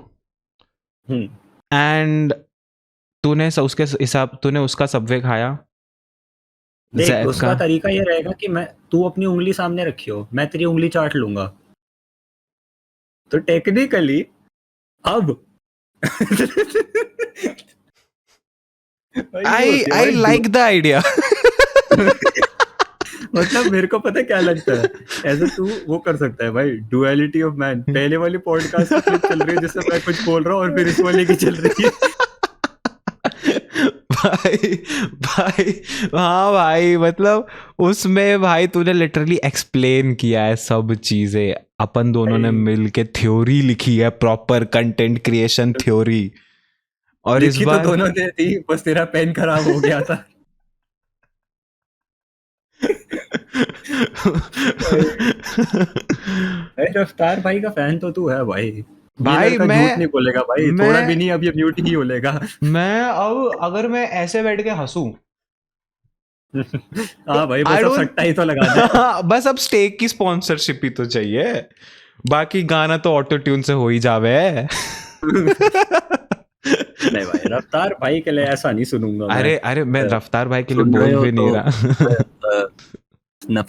and तूने उसके हिसाब, तूने उसका सबवे खाया, देख उसका तरीका ये रहेगा कि तू अपनी उंगली सामने रखी हो, मैं तेरी उंगली चाट लूंगा, तो टेक्निकली अब I like the idea। मतलब मेरे को पता क्या लगता है, ऐसा तू वो कर सकता है भाई, डुअलिटी ऑफ मैन। पहले वाली पॉडकास्ट की क्लिप चल रही है जिससे मैं कुछ बोल रहा हूँ, और फिर इस वाले की चल रही है। भाई हाँ भाई, मतलब उसमें भाई तूने लिटरली एक्सप्लेन किया है सब चीजें। अपन दोनों ने मिल के थ्योरी लिखी है, प्रॉपर कंटेंट क्रिएशन थ्योरी। और इस बार तो दोनों ने थी, बस तेरा पेन खराब हो गया था। रफ्तार भाई का फैन तो तू है भाई। भाई मैं झूठ नहीं बोलेगा भाई, थोड़ा भी नहीं, अब ये म्यूट ही बोलेगा। मैं अब अगर मैं ऐसे बैठ के हंसूं, हाँ भाई, बस अब सट्टा ही तो लगा दे। बस अब स्टेक की स्पॉन्सरशिप ही तो चाहिए, बाकी गाना तो ऑटो ट्यून से हो ही जावे। नहीं भाई, रफ्तार भाई के लिए ऐसा नहीं सुनूंगा मैं। अरे मैं रफ्तार भाई के लिए बोल भी नहीं रहा।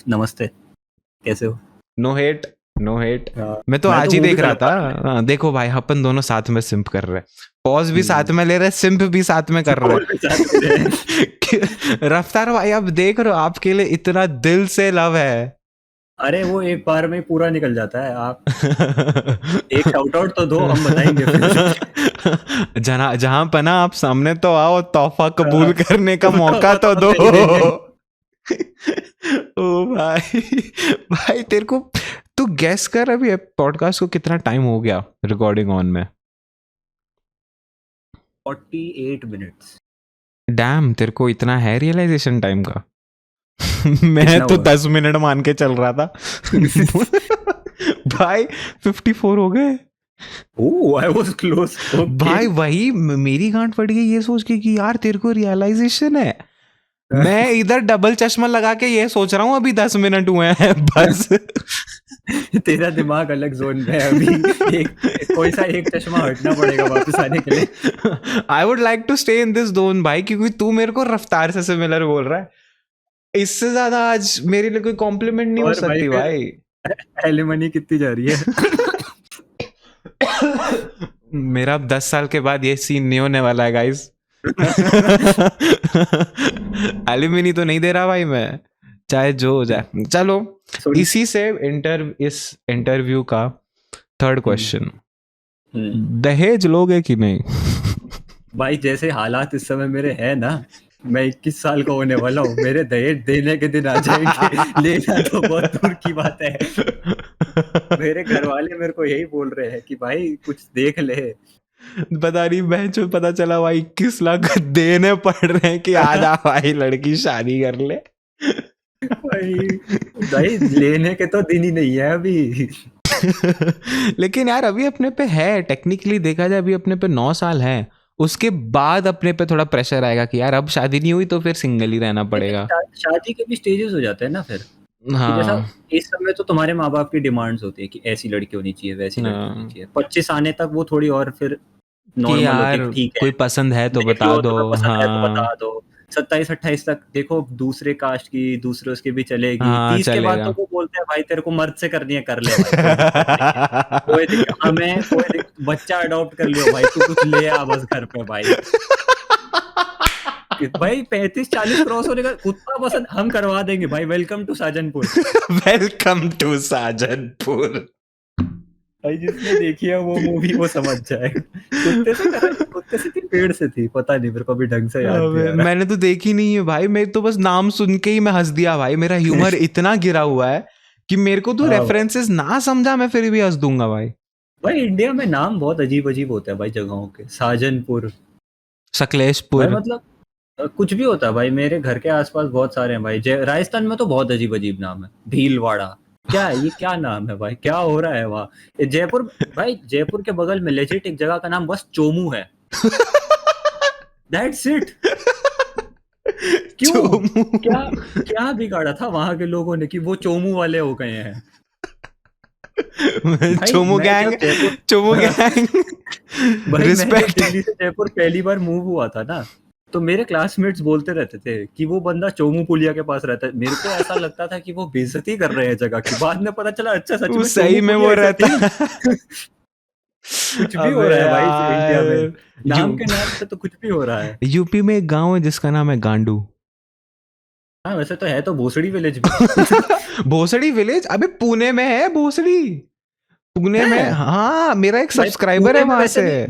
नमस्ते, कैसे हो? No hate, no hate. मैं तो आज ही देख रहा था। देखो भाई, अपन दोनों साथ में सिंप कर रहे, पॉज भी साथ में ले रहे, सिंप भी साथ में कर रहे। रफ्तार भाई आप देख रहे हो, आपके लिए इतना दिल से लव है। अरे वो एक बार में पूरा निकल जाता है। आप एक शाउट आउट तो दो, हम बताएंगे फिर। जहां पना आप सामने तो आओ, तोहफा कबूल करने का मौका तो दो। ओ भाई, भाई तेरे को, तू गैस कर अभी पॉडकास्ट को कितना टाइम हो गया रिकॉर्डिंग ऑन में? 48 मिनट्स। डैम, तेरे को इतना है रियलाइजेशन टाइम का? मैं कितना तो हुआ? 10 मिनट मान के चल रहा था। भाई 54 हो गए। ओह, आई वाज क्लोज। ओके। भाई वही मेरी गांठ फट गई ये सोच के कि यार तेरे को रियलाइजेशन है। मैं इधर डबल चश्मा लगा के ये सोच रहा हूँ अभी 10 मिनट हुए हैं बस। तेरा दिमाग अलग जोन में है अभी। कोई सा एक चश्मा हटना पड़ेगा वापस आने के लिए। I would like to stay in this zone भाई, क्योंकि तू मेरे को रफ्तार से सिमिलर बोल रहा है। इससे ज्यादा आज मेरे लिए कोई कॉम्प्लीमेंट नहीं हो और भाई सकती फिर भाई। एलिमनी कितनी जा रही है? मेरा अब 10 साल के बाद ये सीन नहीं होने वाला है गाइस। एल्यूमिनी तो नहीं दे रहा भाई मैं, चाहे जो हो जाए। चलो सुन। इसी से इस इंटरव्यू का थर्ड क्वेश्चन, दहेज लोगे कि नहीं? भाई जैसे हालात इस समय मेरे हैं ना, मैं 21 साल का होने वाला हूँ, मेरे दहेज देने के दिन आ जाएंगे। लेना तो बहुत दूर की बात है। मेरे घर वाले मेरे को यही बोल रहे हैं कि भाई कुछ देख ले। बता रही बहन चो, पता चला भाई 21 लाख देने पड़ रहे हैं कि आजा भाई लड़की शादी कर ले। भाई लेने के तो दिन ही नहीं है अभी। लेकिन यार अभी अपने पे है, टेक्निकली देखा जाए अभी अपने पे 9 साल है। उसके बाद अपने पे थोड़ा प्रेशर आएगा कि यार अब शादी नहीं हुई तो फिर सिंगल ही रहना पड़ेगा। शादी के भी स्टेजेस हो जाते हैं ना फिर। कि जैसा हाँ इस समय तो तुम्हारे माँ बाप की डिमांड्स होती है कि ऐसी लड़की होनी चाहिए, वैसी लड़की होनी चाहिए। 25 आने तक वो थोड़ी और फिर कि नॉर्मल होती यार है कि ठीक है, कोई पसंद है तो देख बता लो, दो। तुम्हें पसंद है तो हाँ बता दो। 27-28 तक देखो दूसरे कास्ट की, दूसरे उसकी भी चलेगी। हाँ 30 के बाद चलेगा। तो वो बोलते हैं भाई तेरे को मर्द से करनी है कर ले भाई, कोई दिक्कत नहीं है। बच्चा अडॉप्ट कर लियो भाई, तू कुछ ले आ बस घर पे भाई। भाई 35-40 क्रॉस होने का कुत्ता पसंद हम करवा देंगे भाई। Welcome to Sajanpur. Welcome to Sajanpur. भाई जिसने देखी है वो मूवी वो समझ जाए। कुत्ते से थी, पेड़ से थी, पता नहीं, मेरे को अभी ढंग से याद नहीं आ रहा। मैंने तो देखी नहीं है भाई, मैं तो बस नाम सुन के ही मैं हंस दिया भाई। मेरा ह्यूमर इतना गिरा हुआ है कि मेरे को तो हाँ रेफरेंसेस ना समझा मैं फिर भी हंस दूंगा भाई। भाई इंडिया में नाम बहुत अजीब अजीब होते हैं भाई जगहों के। साजनपुर भाई, सकलेशपुर। मतलब कुछ भी होता है भाई। मेरे घर के आसपास बहुत सारे हैं भाई। राजस्थान में तो बहुत अजीब अजीब नाम है। भीलवाड़ा, क्या है ये, क्या नाम है भाई, क्या हो रहा है वहाँ? जयपुर भाई, जयपुर के बगल में लेजिट एक जगह का नाम बस चोमू है। That's it. क्यों? चोमू। क्या क्या बिगाड़ा था वहां के लोगों ने कि वो चोमू वाले हो गए हैं? भाई चोमू मैं गैंग, जब जयपुर चोमू गैंग। भाई मैं जब रिस्पेक्ट। दिल्ली से जयपुर पहली बार मूव हुआ था ना, तो मेरे क्लासमेट्स बोलते रहते थे कि वो बंदा चोमू पुलिया के पास रहता है। मेरे को ऐसा लगता था कि वो बेइज्जती कर रहे हैं जगह की। बाद में पता चला अच्छा सच वो में सही चोमू में पुलिया वो ऐसा रहता थी। है। कुछ भी हो अबे रहा है भाई इंडिया में। यार नाम के नाम पे तो कुछ भी हो रहा है। यूपी में एक गांव है जिसका नाम है गांडू। हाँ वैसे तो है तो भोसड़ी विलेज भी। भोसड़ी विलेज, अबे पुणे में है भोसड़ी। पुणे में, है हाँ मेरा एक भाई। सब्सक्राइबर है वहां से।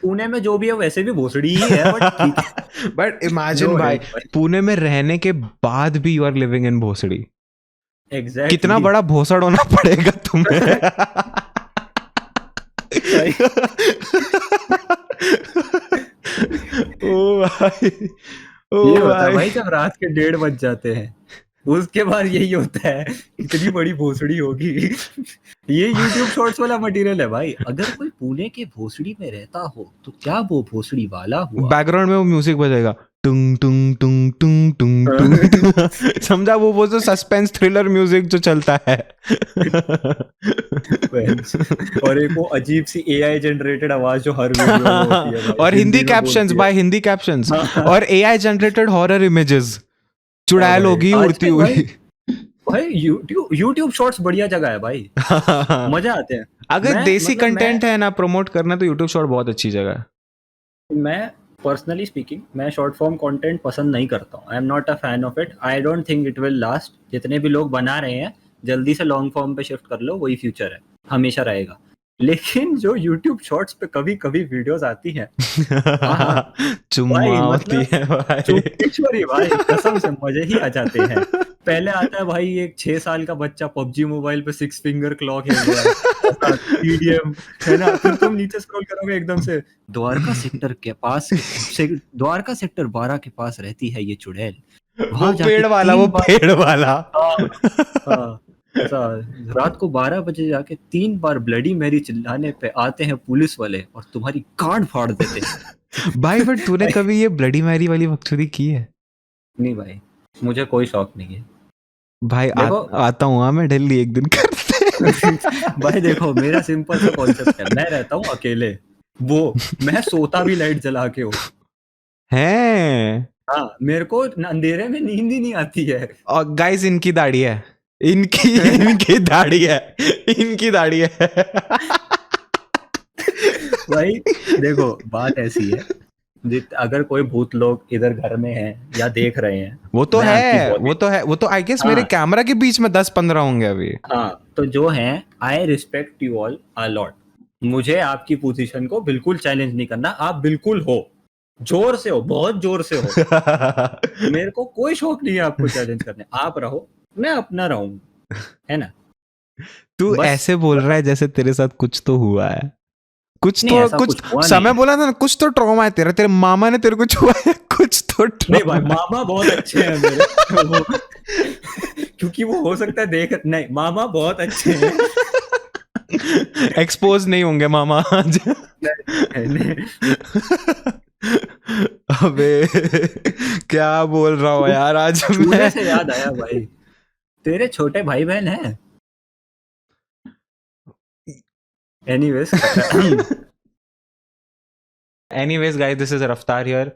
पुणे में जो भी है वैसे भी भोसड़ी ही है, बट ठीक है। बट इमेजिन नो भाई, हेट भाई। पुणे में रहने के बाद भी यू आर लिविंग इन भोसड़ी। कितना एग्जैक्टली बड़ा भोसड़ होना पड़ेगा तुम्हें। भाई। ओ भाई, ओ ये होता है भाई। भाई जब रात के 1:30 बज जाते हैं, उसके बाद यही होता है। कितनी बड़ी भोसड़ी होगी। ये YouTube शॉर्ट्स वाला मटेरियल है भाई। अगर कोई पुणे के भोसड़ी में रहता हो तो क्या वो भोसड़ी वाला हुआ? बैकग्राउंड में वो म्यूजिक बजेगा, टुंग टुंग टुंग टुंग टुंग टुंग। समझा, वो जो सस्पेंस थ्रिलर म्यूजिक जो चलता है। और एक वो अजीब सी AI जनरेटेड आवाज जो हर वीडियो में होती है भाई, और हिंदी में कैप्शंस बोलती है। भाई, हिंदी कैप्शंस हाँ। और AI जनरेटेड हॉरर इमेजेस, चुड़ैल भाई, होगी उड़ती आजकल हुई। भाई YouTube शॉर्ट्स बढ़िया जगह है भाई। मजा आते हैं। अगर मैं देसी मतलब कंटेंट है ना प्रमोट करना, तो यूट्यूब शॉर्ट बहुत अच्छी जगह है। मैं पर्सनली स्पीकिंग मैं शॉर्ट फॉर्म कंटेंट पसंद नहीं करता हूँ। I am not a fan of it. I don't think it will last. जितने भी लोग बना रहे हैं जल्दी से लॉन्ग फॉर्म पे शिफ्ट कर लो, वही फ्यूचर है, हमेशा रहेगा। लेकिन जो YouTube शॉर्ट्स पे कभी कभी वीडियोस आती हैं, चुम्मा भाई होती मतलब है भाई। चुपकेश्वरी भाई, कसम से मजे ही आ जाते हैं। पहले आता है भाई एक 6 साल का बच्चा PUBG मोबाइल पे 6 फिंगर क्लॉ खेल रहा है, TDM है ना। फिर तुम नीचे स्क्रॉल करोगे एकदम से, द्वारका सेक्टर 12 के पास रहती है ये चुड़ैल। वो वहां जाके पेड़ वाला, वो 3 बार पेड़ वाला। हाँ, ऐसा रात को 12 बजे जाके 3 बार ब्लडी मैरी चिल्लाने पे आते हैं पुलिस वाले और तुम्हारी गांड फाड़ देते हैं। भाई बट तूने कभी ये ब्लडी मैरी वाली बकचोदी की है? नहीं भाई, मुझे कोई शौक नहीं है भाई देखो। आता हूँ मैं दिल्ली एक दिन करते भाई देखो, मेरा सिंपल सा कॉन्सेप्ट है, मैं रहता हूँ अकेले, वो मैं सोता भी लाइट जला के हूँ। हैं। हाँ, मेरे को अंधेरे में नींद ही नहीं आती है। और गाइस इनकी दाढ़ी है, इनकी दाढ़ी है, इनकी दाढ़ी है। भाई देखो, बात ऐसी है, अगर कोई भूत लोग इधर घर में हैं या देख रहे हैं, वो तो मैं आपकी है, body- वो तो है, वो तो आई गेस हाँ। मेरे कैमरा के बीच में 10-15 होंगे अभी। हाँ, तो जो हैं, I respect you all a lot. मुझे आपकी पोजीशन को बिल्कुल चैलेंज नहीं करना, आप बिल्कुल हो, जोर से हो, बहुत जोर से हो। मेरे को कोई शौक नहीं है आपको चैलेंज करने, आप रहो, मैं अपना रहूंगा, है ना। तू बस ऐसे बोल रहा है जैसे तेरे साथ कुछ तो हुआ है, कुछ नहीं, तो ऐसा कुछ हुआ समय नहीं। बोला था ना, कुछ तो ट्रॉमा है तेरा, तेरे मामा ने तेरे को छुआ है, कुछ तो नहीं भाई, ट्रॉमा। मामा बहुत अच्छे हैं मेरे। क्योंकि वो हो सकता है देख, नहीं मामा बहुत अच्छे हैं। एक्सपोज नहीं होंगे मामा आज। नहीं, अबे क्या बोल रहा हूँ यार आज छूने मैं। से याद आया भाई, तेरे छोटे भाई बहन हैं? एनीवेज गाइस, दिस इज रफ्तार हियर।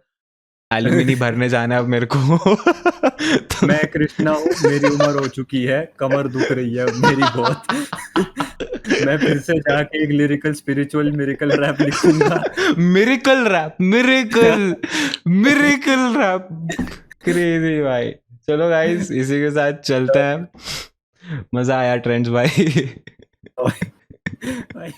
एल्यूमिनी भरने जाना है अब मेरे को। तो मैं कृष्णा हूँ, मेरी उम्र हो चुकी है, कमर दुख रही है मेरी बहुत। मैं फिर से जाके एक लिरिकल स्पिरिचुअल मिरेकल रैप लिखूंगा। Miracle rap, miracle rap, crazy भाई। चलो गाइस, इसी के साथ चलते हैं। मजा आया ट्रेंड्स भाई। भाई